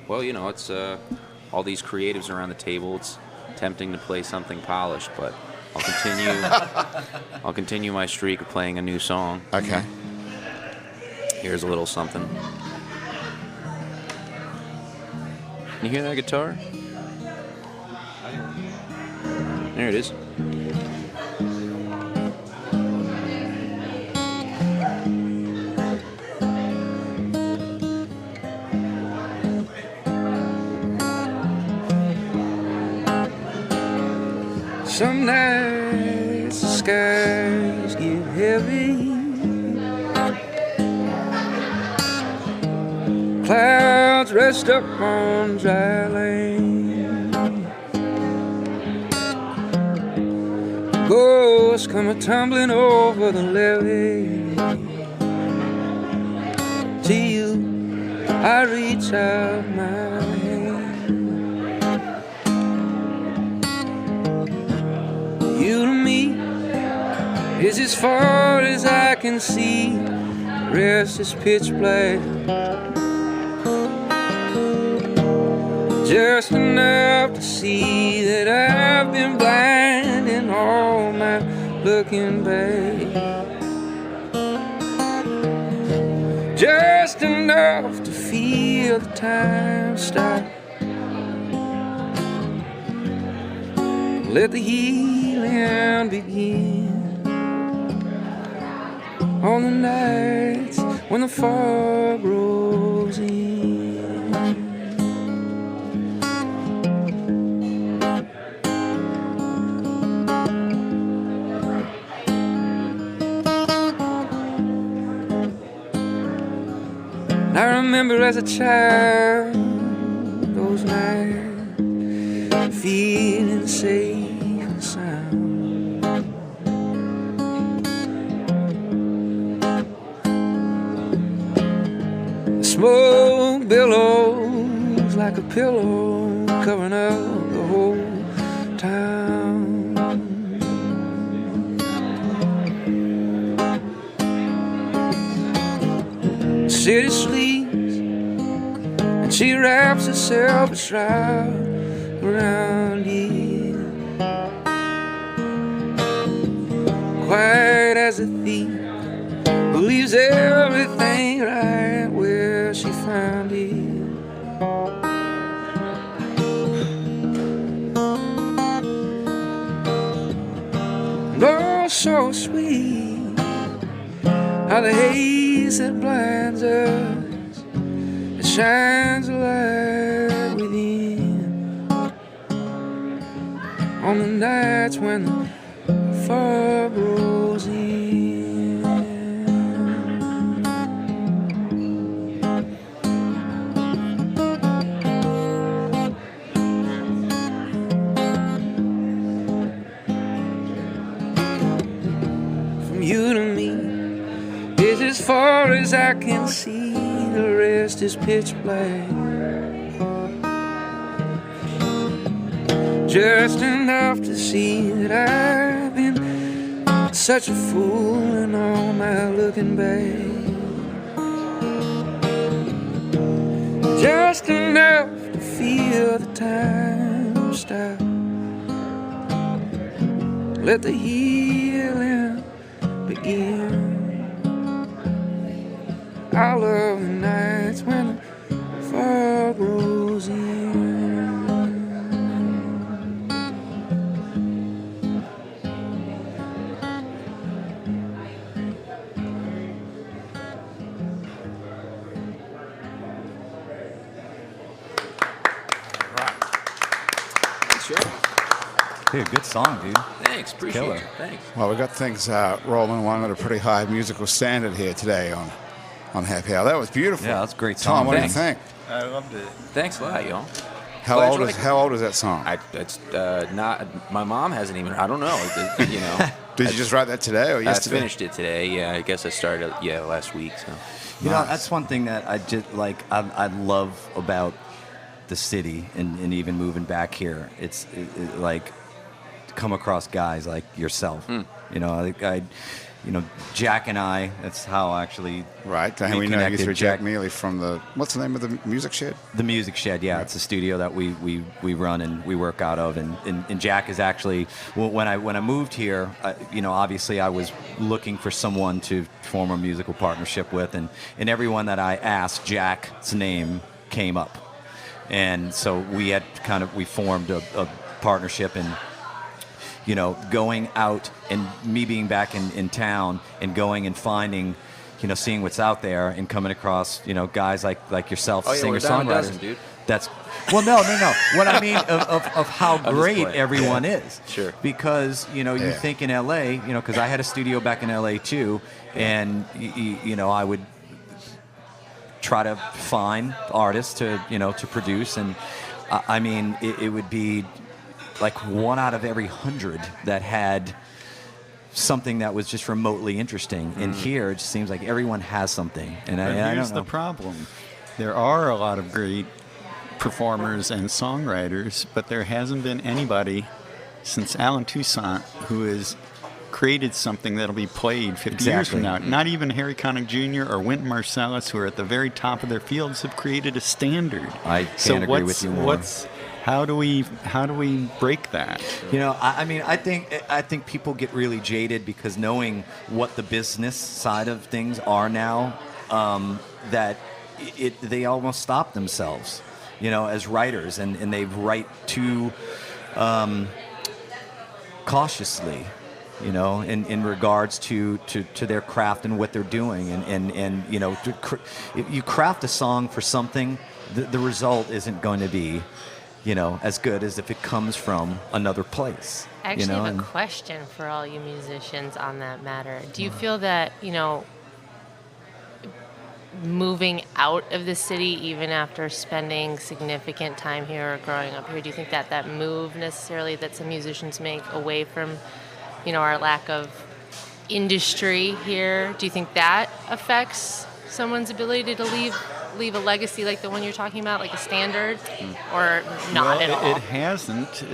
Well, it's all these creatives around the table. It's tempting to play something polished, but I'll continue. I'll continue my streak of playing a new song. Okay. Here's a little something. Can you hear that guitar? There it is. Some nights the skies get heavy, clouds rest up on dry land, ghosts come a-tumbling over the levee. To you I reach out my hand. You to me is as far as I can see. The rest is pitch black, just enough to see that I've been blind in all my looking back, just enough to feel the time stop. Let the healing begin on the nights when the fog rolls in. I remember as a child those nights, feeling safe and sound. The smoke billows like a pillow, covering up the whole town. The city sleeps and she wraps herself a shroud around you, quiet as a thief who leaves everything right where she found it. And oh, so sweet how the haze that blinds us, it shines a light within on the nights when the fog rolls in. From you to me is as far as I can see. The rest is pitch black, just enough to see that I've been Such a fool in all my looking back. Just enough to feel the time stop. Let the healing begin. I love the nights when the fog rolls in. Dude, good song, dude. Thanks, appreciate Killer. it. Thanks. Well, we got things rolling along at a pretty high musical standard here today on Happy Hour. That was beautiful. Yeah, that's a great Tom, song. what do you Thanks. think? I loved it. Thanks a lot, y'all. How Glad old you is like it. how old is that song? It's not. My mom hasn't even. I don't know. You know. Did you just write that today or I yesterday? finished it today. Yeah, I guess I started. Yeah, last week. So. You know, Nice. that's one thing that I just like. I love about the city and even moving back here. It's like to come across guys like yourself. You know, Jack and I. That's how actually. Right. we And we know you connected. through Jack Mealy from the what's the name of the music shed? The Music Shed, yeah, it's a studio that we run and we work out of, and Jack is actually when I moved here, obviously I was looking for someone to form a musical partnership with, and everyone that I asked, Jack's name came up, and so we formed a partnership, and going out and me being back in town and going and finding. Seeing what's out there and coming across, guys like yourself, Oh, yeah, we're down a dozen, singer-songwriters. dude. That's well, no. What I mean of how just great playing. everyone is. Sure. Because you Yeah. think in L.A. Because I had a studio back in L.A. too, and I would try to find artists to produce, and I mean it would be like 1 out of every 100 that had something that was just remotely interesting. And here, it just seems like everyone has something. And But I here's don't know. the problem. There are a lot of great performers and songwriters, but there hasn't been anybody since Alan Toussaint who has created something that'll be played 50 years from now. Not even Harry Connick Jr. or Wynton Marsalis, who are at the very top of their fields, have created a standard. I can't agree with you more. How do we break that? I think people get really jaded because knowing what the business side of things are now, that they almost stop themselves, as writers, and they write too cautiously, in regards to their craft and what they're doing, and if you craft a song for something, the result isn't going to be as good as if it comes from another place. I actually have a question for all you musicians on that matter. Do you feel that, moving out of the city, even after spending significant time here or growing up here, do you think that move necessarily that some musicians make away from, our lack of industry here, do you think that affects someone's ability to leave a legacy like the one you're talking about, like a standard, or not at all? It hasn't,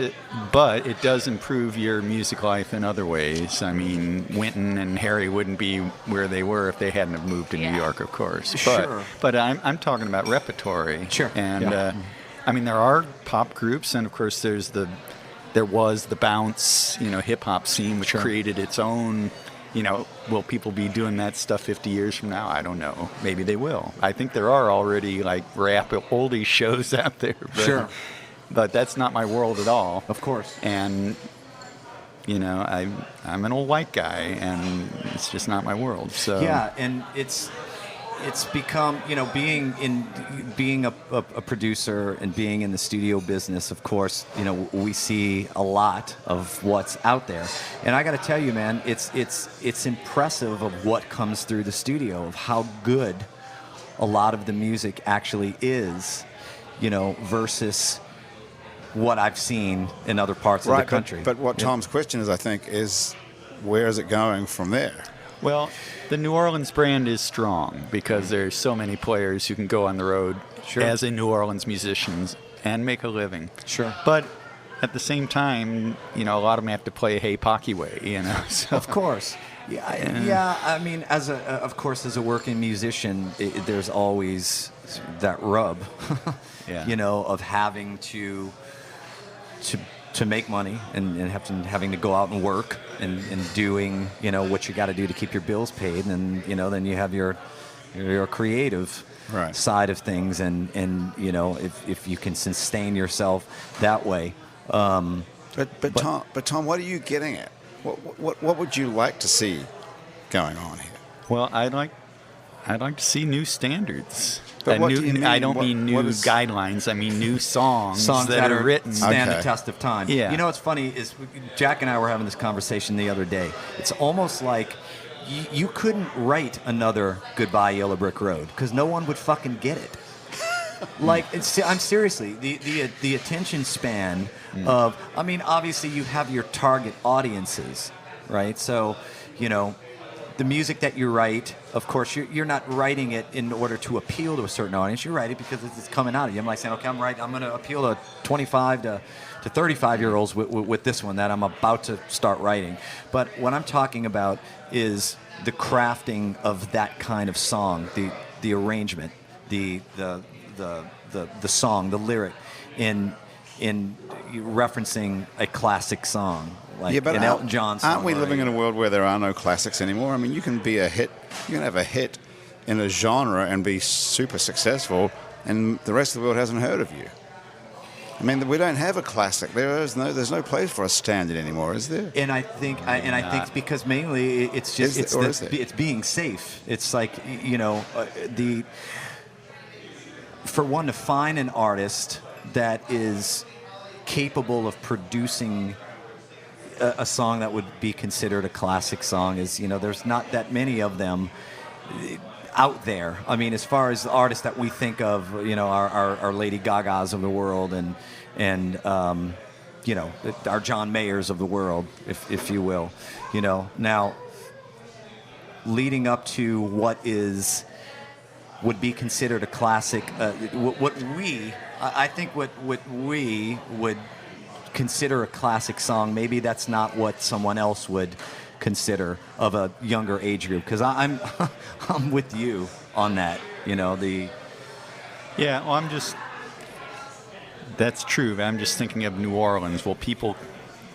but it does improve your music life in other ways. I mean, Wynton and Harry wouldn't be where they were if they hadn't have moved to New York, of course. Sure. But I'm talking about repertory. Sure. And I mean, there are pop groups, and of course, there was the bounce, hip hop scene, which created its own. Will people be doing that stuff 50 years from now? I don't know. Maybe they will. I think there are already like rap oldies shows out there. But, Sure. But that's not my world at all. Of course. And, I'm an old white guy, and it's just not my world. So Yeah, and it's become, being a producer and being in the studio business, of course, we see a lot of what's out there. And I got to tell you, man, it's impressive of what comes through the studio, of how good a lot of the music actually is, versus what I've seen in other parts of the country. But what Tom's question is, I think, is where is it going from there? Well, the New Orleans brand is strong because there's so many players who can go on the road as a New Orleans musicians and make a living. Sure. But at the same time, a lot of them have to play Hey Pocky Way, So. Of course. Yeah. I mean, as a working musician, there's always that rub, of having to make money and having to go out and work and doing, what you got to do to keep your bills paid, and then you have your creative side of things, and if you can sustain yourself that way. But Tom, what are you getting at? What would you like to see going on here? Well, I'd like to see new standards. But what do you mean? I don't mean new guidelines. I mean new songs that are written. Stand the test of time. Yeah. You know what's funny is Jack and I were having this conversation the other day. It's almost like you couldn't write another Goodbye Yellow Brick Road because no one would fucking get it. I'm seriously, the attention span of, I mean, obviously you have your target audiences, right? So, the music that you write, of course, you're not writing it in order to appeal to a certain audience. You write it because it's coming out of you. I'm like saying, okay, I'm going to appeal to 25 to 35-year-olds with this one that I'm about to start writing. But what I'm talking about is the crafting of that kind of song, the arrangement, the song, the lyric, in referencing a classic song, like an Elton John song. Aren't we living in a world where there are no classics anymore? I mean, you can be a hit, you can have a hit in a genre and be super successful, and the rest of the world hasn't heard of you. I mean, we don't have a classic. There's no place for a standard anymore, is there? And I think it's because mainly it's just it's being safe. It's like for one to find an artist that is capable of producing a song that would be considered a classic song is, there's not that many of them out there. I mean, as far as the artists that we think of, our Lady Gagas of the world and our John Mayers of the world, if you will, now leading up to what would be considered a classic, I think what we would consider a classic song, maybe that's not what someone else would consider of a younger age group, because I'm with you on that. That's true. I'm just thinking of New Orleans. Well, people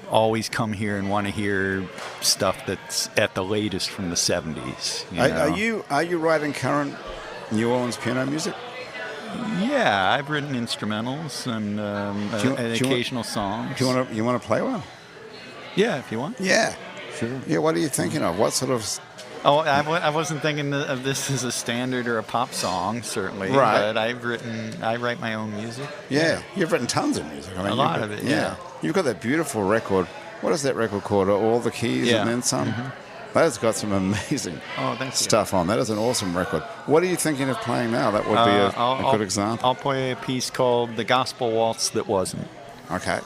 always come here and want to hear stuff that's at the latest from the 70s. Are you writing current New Orleans piano music? Yeah, I've written instrumentals and occasional songs. Do you want to play one? Yeah, if you want. Yeah, sure. Yeah, what are you thinking of? What sort of? Oh, I wasn't thinking of this as a standard or a pop song, certainly. Right. But I write my own music. Yeah, you've written tons of music. I mean, a lot of it. Yeah. You've got that beautiful record. What is that record called? All the Keys and Then Some. Mm-hmm. That's got some amazing stuff on. That is an awesome record. What are you thinking of playing now? That would be a good example. I'll play a piece called The Gospel Waltz That Wasn't. Okay.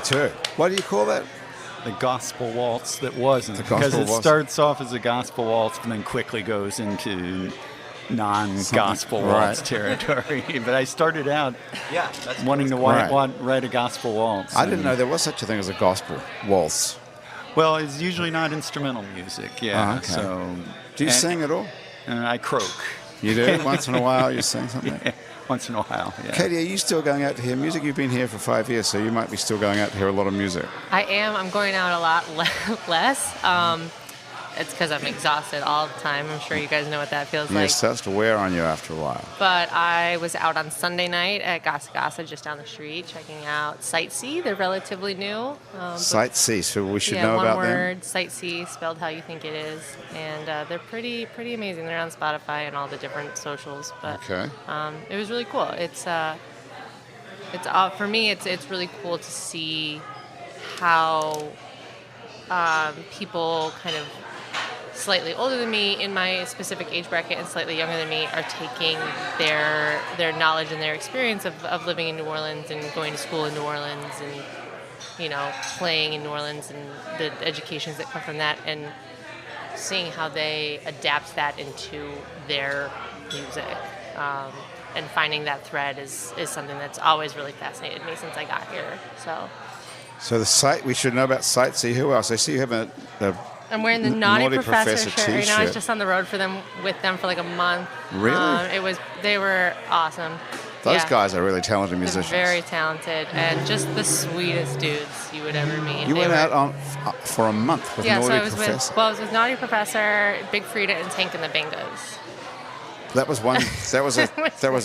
too. What do you call that? The gospel waltz that wasn't. The gospel because it waltz. starts off as a gospel waltz and then quickly goes into non-gospel Something- waltz right. territory. But I started out Yeah, that's wanting to Right. write a gospel waltz. I didn't and- know there was such a thing as a gospel waltz. Well, it's usually not instrumental music. Yeah. Oh, okay. So Do you and- sing at all? I croak. You do? Once in a while you sing something? Once in a while. Yeah. Katie, are you still going out to hear music? You've been here for 5 years, so you might be still going out to hear a lot of music. I am. I'm going out a lot less. It's because I'm exhausted all the time. I'm sure you guys know what that feels Yeah, like. it starts to wear on you after a while. But I was out on Sunday night at Gasa Gasa, just down the street, checking out Sightsee. They're relatively new. Sightsee, so we should yeah, know one about word, Sightsee, spelled how you think it is, and they're pretty amazing. They're on Spotify and all the different socials. But Okay. it was really cool. It's for me. It's really cool to see how people kind of slightly older than me in my specific age bracket and slightly younger than me are taking their knowledge and their experience of living in New Orleans and going to school in New Orleans and, you know, playing in New Orleans and the educations that come from that, and seeing how they adapt that into their music. And finding that thread is something that's always really fascinated me since I got here. So the site, we should know about Sightsee. Who else? I see you have a I'm wearing the Naughty Professor shirt right now. I was just on the road with them for like a month. Really? They were awesome. Those Yeah. guys are really talented They're musicians. very talented and just the sweetest dudes you would ever meet. You They went were- out on for a month with Yeah, so Naughty I was Professor. I was with Naughty Professor, Big Frida, and Tank and the Bangos. That was one. That was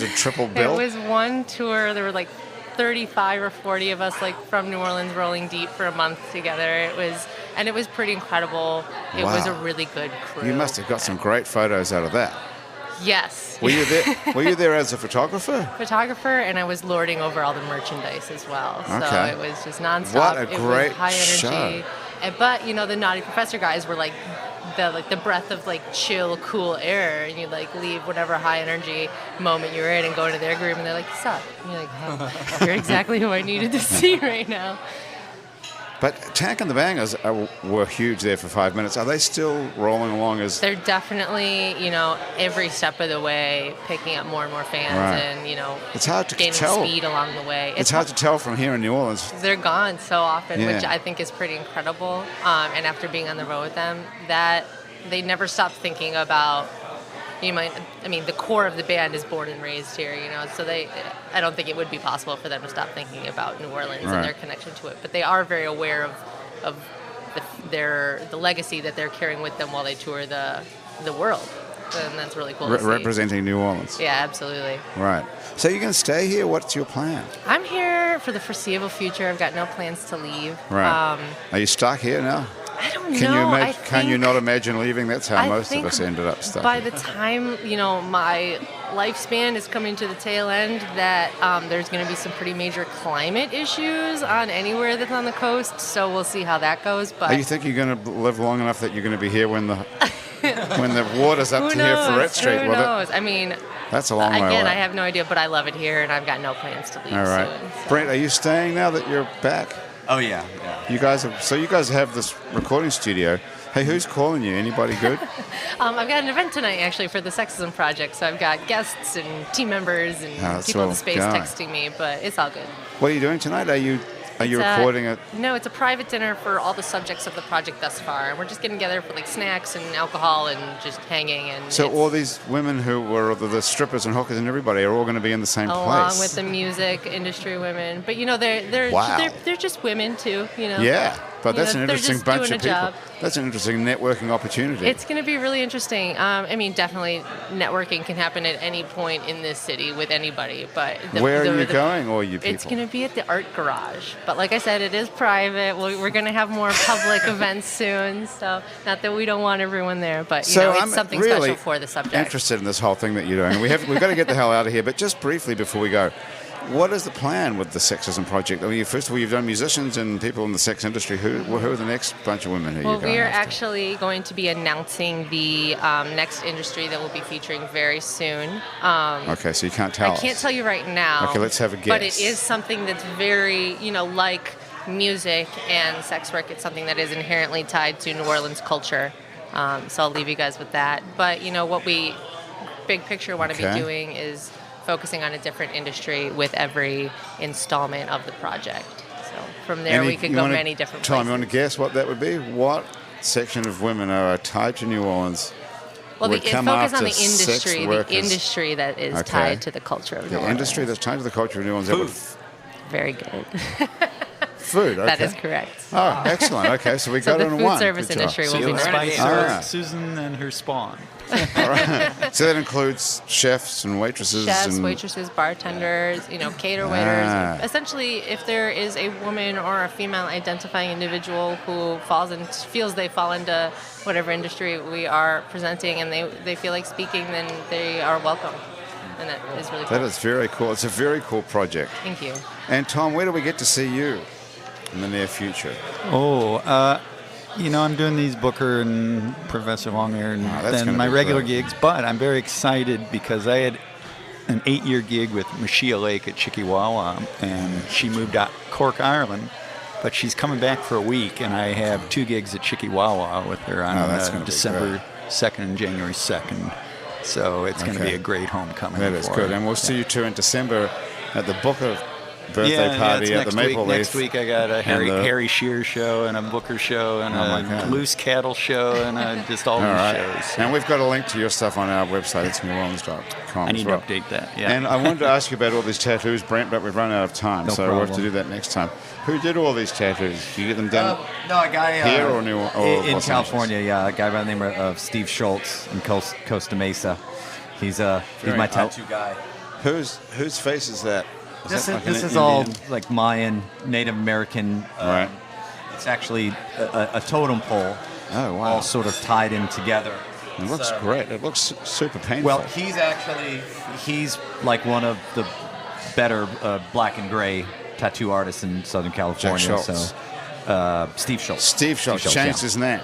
a triple bill. It was one tour. There were like 35 or 40 of us, like from New Orleans, rolling deep for a month together. It was pretty incredible. It was a Wow. really good crew. You must have got some great photos out of that. Yes. Were you there? Were you there as a photographer? Photographer, and I was lording over all the merchandise as well. So Okay. it was just nonstop. What a It great was high energy. show. But you know, the Naughty Professor guys were like the breath of like chill, cool air, and you like leave whatever high energy moment you're in and go into their group, and they're like, "Sup?" And you're like, "Hey, you're exactly who I needed to see right now." But Tank and the Bangers were huge there for 5 minutes. Are they still rolling along as? They're definitely, you know, every step of the way picking up more and more fans, Right. and you know, It's hard to gaining tell. speed along the way. It's hard to tell from here in New Orleans. They're gone so often, which Yeah. I think is pretty incredible. And after being on the road with them, that they never stop thinking about. The core of the band is born and raised here, you know. So I don't think it would be possible for them to stop thinking about New Orleans Right. and their connection to it. But they are very aware of the legacy that they're carrying with them while they tour the world, and that's really cool to see. Representing New Orleans. Yeah, absolutely. Right. So you're going to stay here? What's your plan? I'm here for the foreseeable future. I've got no plans to leave. Right. Are you stuck here now? I don't Can know. you can you not imagine leaving? That's how I most of think us ended up stuck. By the time, you know, my lifespan is coming to the tail end, that there's going to be some pretty major climate issues on anywhere that's on the coast. So we'll see how that goes. But Are you think you're going to live long enough that you're going to be here when the when the water's up who to knows? here Ferret Street? Who Well, knows? I mean, that's a long way again, away. I have no idea, but I love it here, and I've got no plans to leave All right. soon. So. Brent, are you staying now that you're back? Oh yeah. You guys have this recording studio. Hey, who's calling you? Anybody good? I've got an event tonight actually for the Sexism Project, so I've got guests and team members and that's people in all the space going. texting me, but it's all good. What are you doing tonight? Are you recording it? No, it's a private dinner for all the subjects of the project thus far, and we're just getting together for like snacks and alcohol and just hanging. And So it's all these women who were the strippers and hookers and everybody are all going to be in the same along place. with the music industry women, but you know they're Wow. they're just women too, you know. Yeah, but You that's know, an they're interesting just bunch doing of a people. job. That's an interesting networking opportunity. It's going to be really interesting. Definitely networking can happen at any point in this city with anybody. But Where are you going, all you people? It's going to be at the Art Garage. But like I said, it is private. We're going to have more public events soon. So not that we don't want everyone there, but you know, it's I'm something really special for the subject. interested in this whole thing that you're doing. We've got to get the hell out of here. But just briefly before we go, what is the plan with the Sexism Project? I mean, first of all, you've done musicians and people in the sex industry. Who are the next bunch of women who Well, you're going we are after? actually going to be announcing the next industry that we'll be featuring very soon. Okay, so you can't tell I can't us. tell you right now. Okay, let's have a But guess. it is something that's very, you know, like music and sex work, it's something that is inherently tied to New Orleans culture. So I'll leave you guys with that. But, what we, big picture, want to be doing is focusing on a different industry with every installment of the project. So from there, we could go many different places. Tom, you want to guess what that would be? What section of women are tied to New Orleans? Well, would come focus on after the industry, sex workers? the industry that is tied to the culture of New Orleans. The industry that's tied to the culture of New Orleans. Food. Very good. Food, okay. That is correct. Oh, excellent. Okay, so we So got it the in food one. service Good job. industry will be See, next. right. Ah. Susan and her spawn. All right. So that includes chefs and waitresses. Chefs, and waitresses, bartenders, cater waiters. Essentially, if there is a woman or a female identifying individual who feels they fall into whatever industry we are presenting and they feel like speaking, then they are welcome. And that is really cool. That is very cool. It's a very cool project. Thank you. And Tom, where do we get to see you in the near future? I'm doing these Booker and Professor Longhair and that's then gonna my be regular great. gigs, but I'm very excited because I had an 8-year gig with Mashia Lake at Chickawawa, and she moved out Cork, Ireland, but she's coming back for a week, and I have 2 gigs at Chickawawa with her on that's gonna be December 2nd and January 2nd. So it's going to be a great homecoming. That is for good. her. And we'll see you two in December at the Booker birthday it's party at the next Maple week. Leaf. Next week I got a Harry Shearer show and a Booker show and my God. a Loose Cattle show and just all All these right. shows. And we've got a link to your stuff on our website. It's neworleans.com. I need as to well. update that. Yeah. And I wanted to ask you about all these tattoos, Brent, but we've run out of time, No so we'll have to problem. do that next time. Who did all these tattoos? Do you get them done No, a guy here or New or in Los California. Angeles? Yeah, a guy by the name of Steve Schultz in Costa Mesa. He's Very my cool. tattoo guy. Whose face is that? This that like an is all Indian? like Mayan, Native American. Right. It's actually a totem pole. Oh, wow. All sort of tied in together. It looks great. It looks super painful. Well, he's like one of the better black and gray tattoo artists in Southern California. Schultz. So, Steve Schultz. Steve Schultz changed yeah. his name.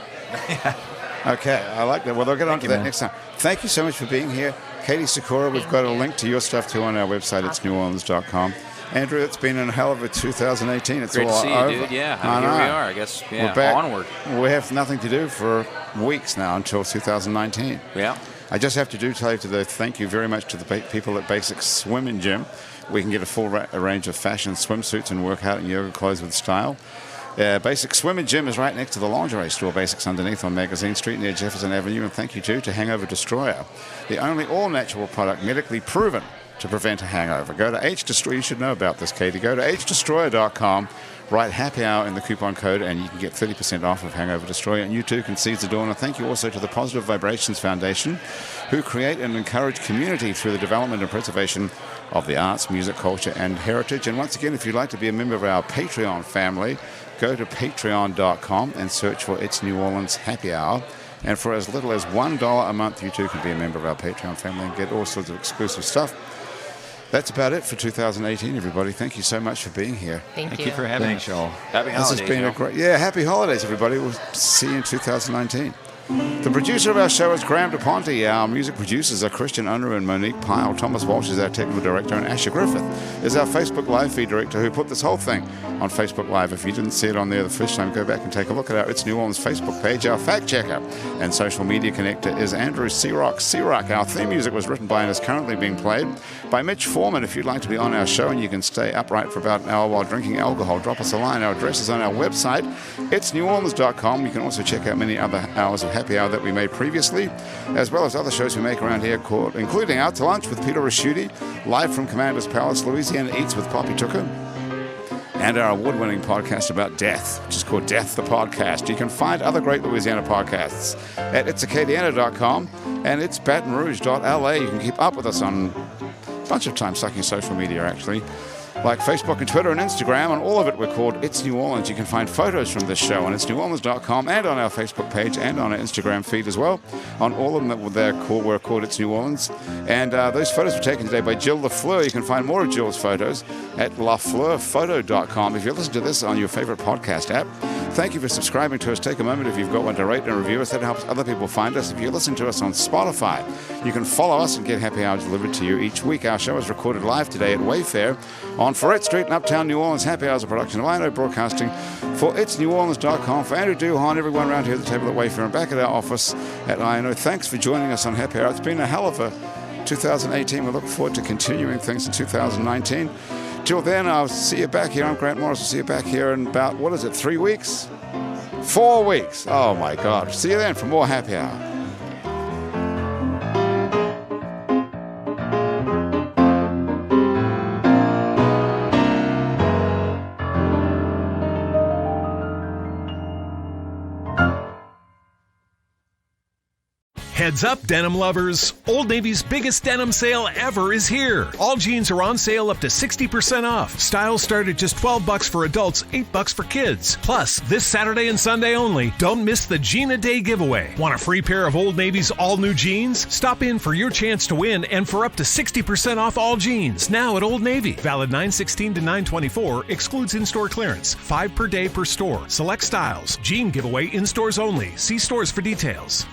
Okay, I like that. Well, they'll get on to you, that man. next time. Thank you so much for being here. Katie Sakura, we've got a link to your stuff too on our website. It's neworleans.com. Andrew, it's been a hell of a 2018. It's Great all to see you, over. dude. Yeah, I here we know. are. I guess, We're back. onward. We have nothing to do for weeks now until 2019. Yeah. I just have to thank you very much to the people at Basic Swim and Gym. We can get a full range of fashion swimsuits and workout and yoga clothes with style. Basic Swim and Gym is right next to the lingerie store, Basics underneath on Magazine Street near Jefferson Avenue. And thank you, too, to Hangover Destroyer, the only all-natural product medically proven to prevent a hangover. Go to H-Destroyer. You should know about this, Katie. Go to hdestroyer.com, write happy hour in the coupon code, and you can get 30% off of Hangover Destroyer. And you, too, can seize the door. And thank you also to the Positive Vibrations Foundation, who create and encourage community through the development and preservation of the arts, music, culture, and heritage. And once again, if you'd like to be a member of our Patreon family, go to patreon.com and search for It's New Orleans Happy Hour. And for as little as $1 a month, you too can be a member of our Patreon family and get all sorts of exclusive stuff. That's about it for 2018, everybody. Thank you so much for being here. Thank you for having Thanks, me. y'all. Happy This holidays. has been a y'all. great... Yeah, happy holidays, everybody. We'll see you in 2019. The producer of our show is Graham DePonte. Our music producers are Christian Unruh and Monique Pyle. Thomas Walsh is our technical director, and Asher Griffith is our Facebook Live feed director who put this whole thing on Facebook Live. If you didn't see it on there the first time, go back and take a look at our It's New Orleans Facebook page. Our fact checker and social media connector is Andrew Searock. Our theme music was written by and is currently being played by Mitch Foreman. If you'd like to be on our show and you can stay upright for about an hour while drinking alcohol, drop us a line. Our address is on our website. It's neworleans.com. You can also check out many other hours of Happy Hour that we made previously, as well as other shows we make around here, including Out to Lunch with Peter Raschuti, live from Commander's Palace, Louisiana Eats with Poppy Tooker, and our award-winning podcast about death, which is called Death the Podcast. You can find other great Louisiana podcasts at itsacadiana.com and it's batonrouge.la. You can keep up with us on a bunch of time-sucking social media, actually, like Facebook and Twitter and Instagram. On all of it, we're called It's New Orleans. You can find photos from this show on itsneworleans.com and on our Facebook page and on our Instagram feed as well. On all of them, we're called It's New Orleans. And those photos were taken today by Jill LaFleur. You can find more of Jill's photos at lafleurphoto.com. If you listen to this on your favorite podcast app, Thank you for subscribing to us. Take a moment if you've got one to rate and review us. That helps other people find us. If you listen to us on Spotify, you can follow us and get Happy Hour delivered to you each week. Our show is recorded live today at Wayfair on Ferret Street in Uptown New Orleans. Happy Hour is a production of INO Broadcasting for itsneworleans.com. For Andrew Duhon, everyone around here at the table at Wayfair and back at our office at INO, thanks for joining us on Happy Hour. It's been a hell of a 2018. We look forward to continuing things in 2019. Till then, I'll see you back here. I'm Grant Morris. I'll see you back here in about, 3 weeks? 4 weeks. Oh, my God. See you then for more Happy Hour. Heads up, denim lovers. Old Navy's biggest denim sale ever is here. All jeans are on sale up to 60% off. Styles start at just $12 for adults, $8 for kids. Plus, this Saturday and Sunday only, don't miss the Jean a Day giveaway. Want a free pair of Old Navy's all-new jeans? Stop in for your chance to win and for up to 60% off all jeans. Now at Old Navy. Valid 9/16 to 9/24. Excludes in-store clearance. 5 per day per store. Select styles. Jean giveaway in stores only. See stores for details.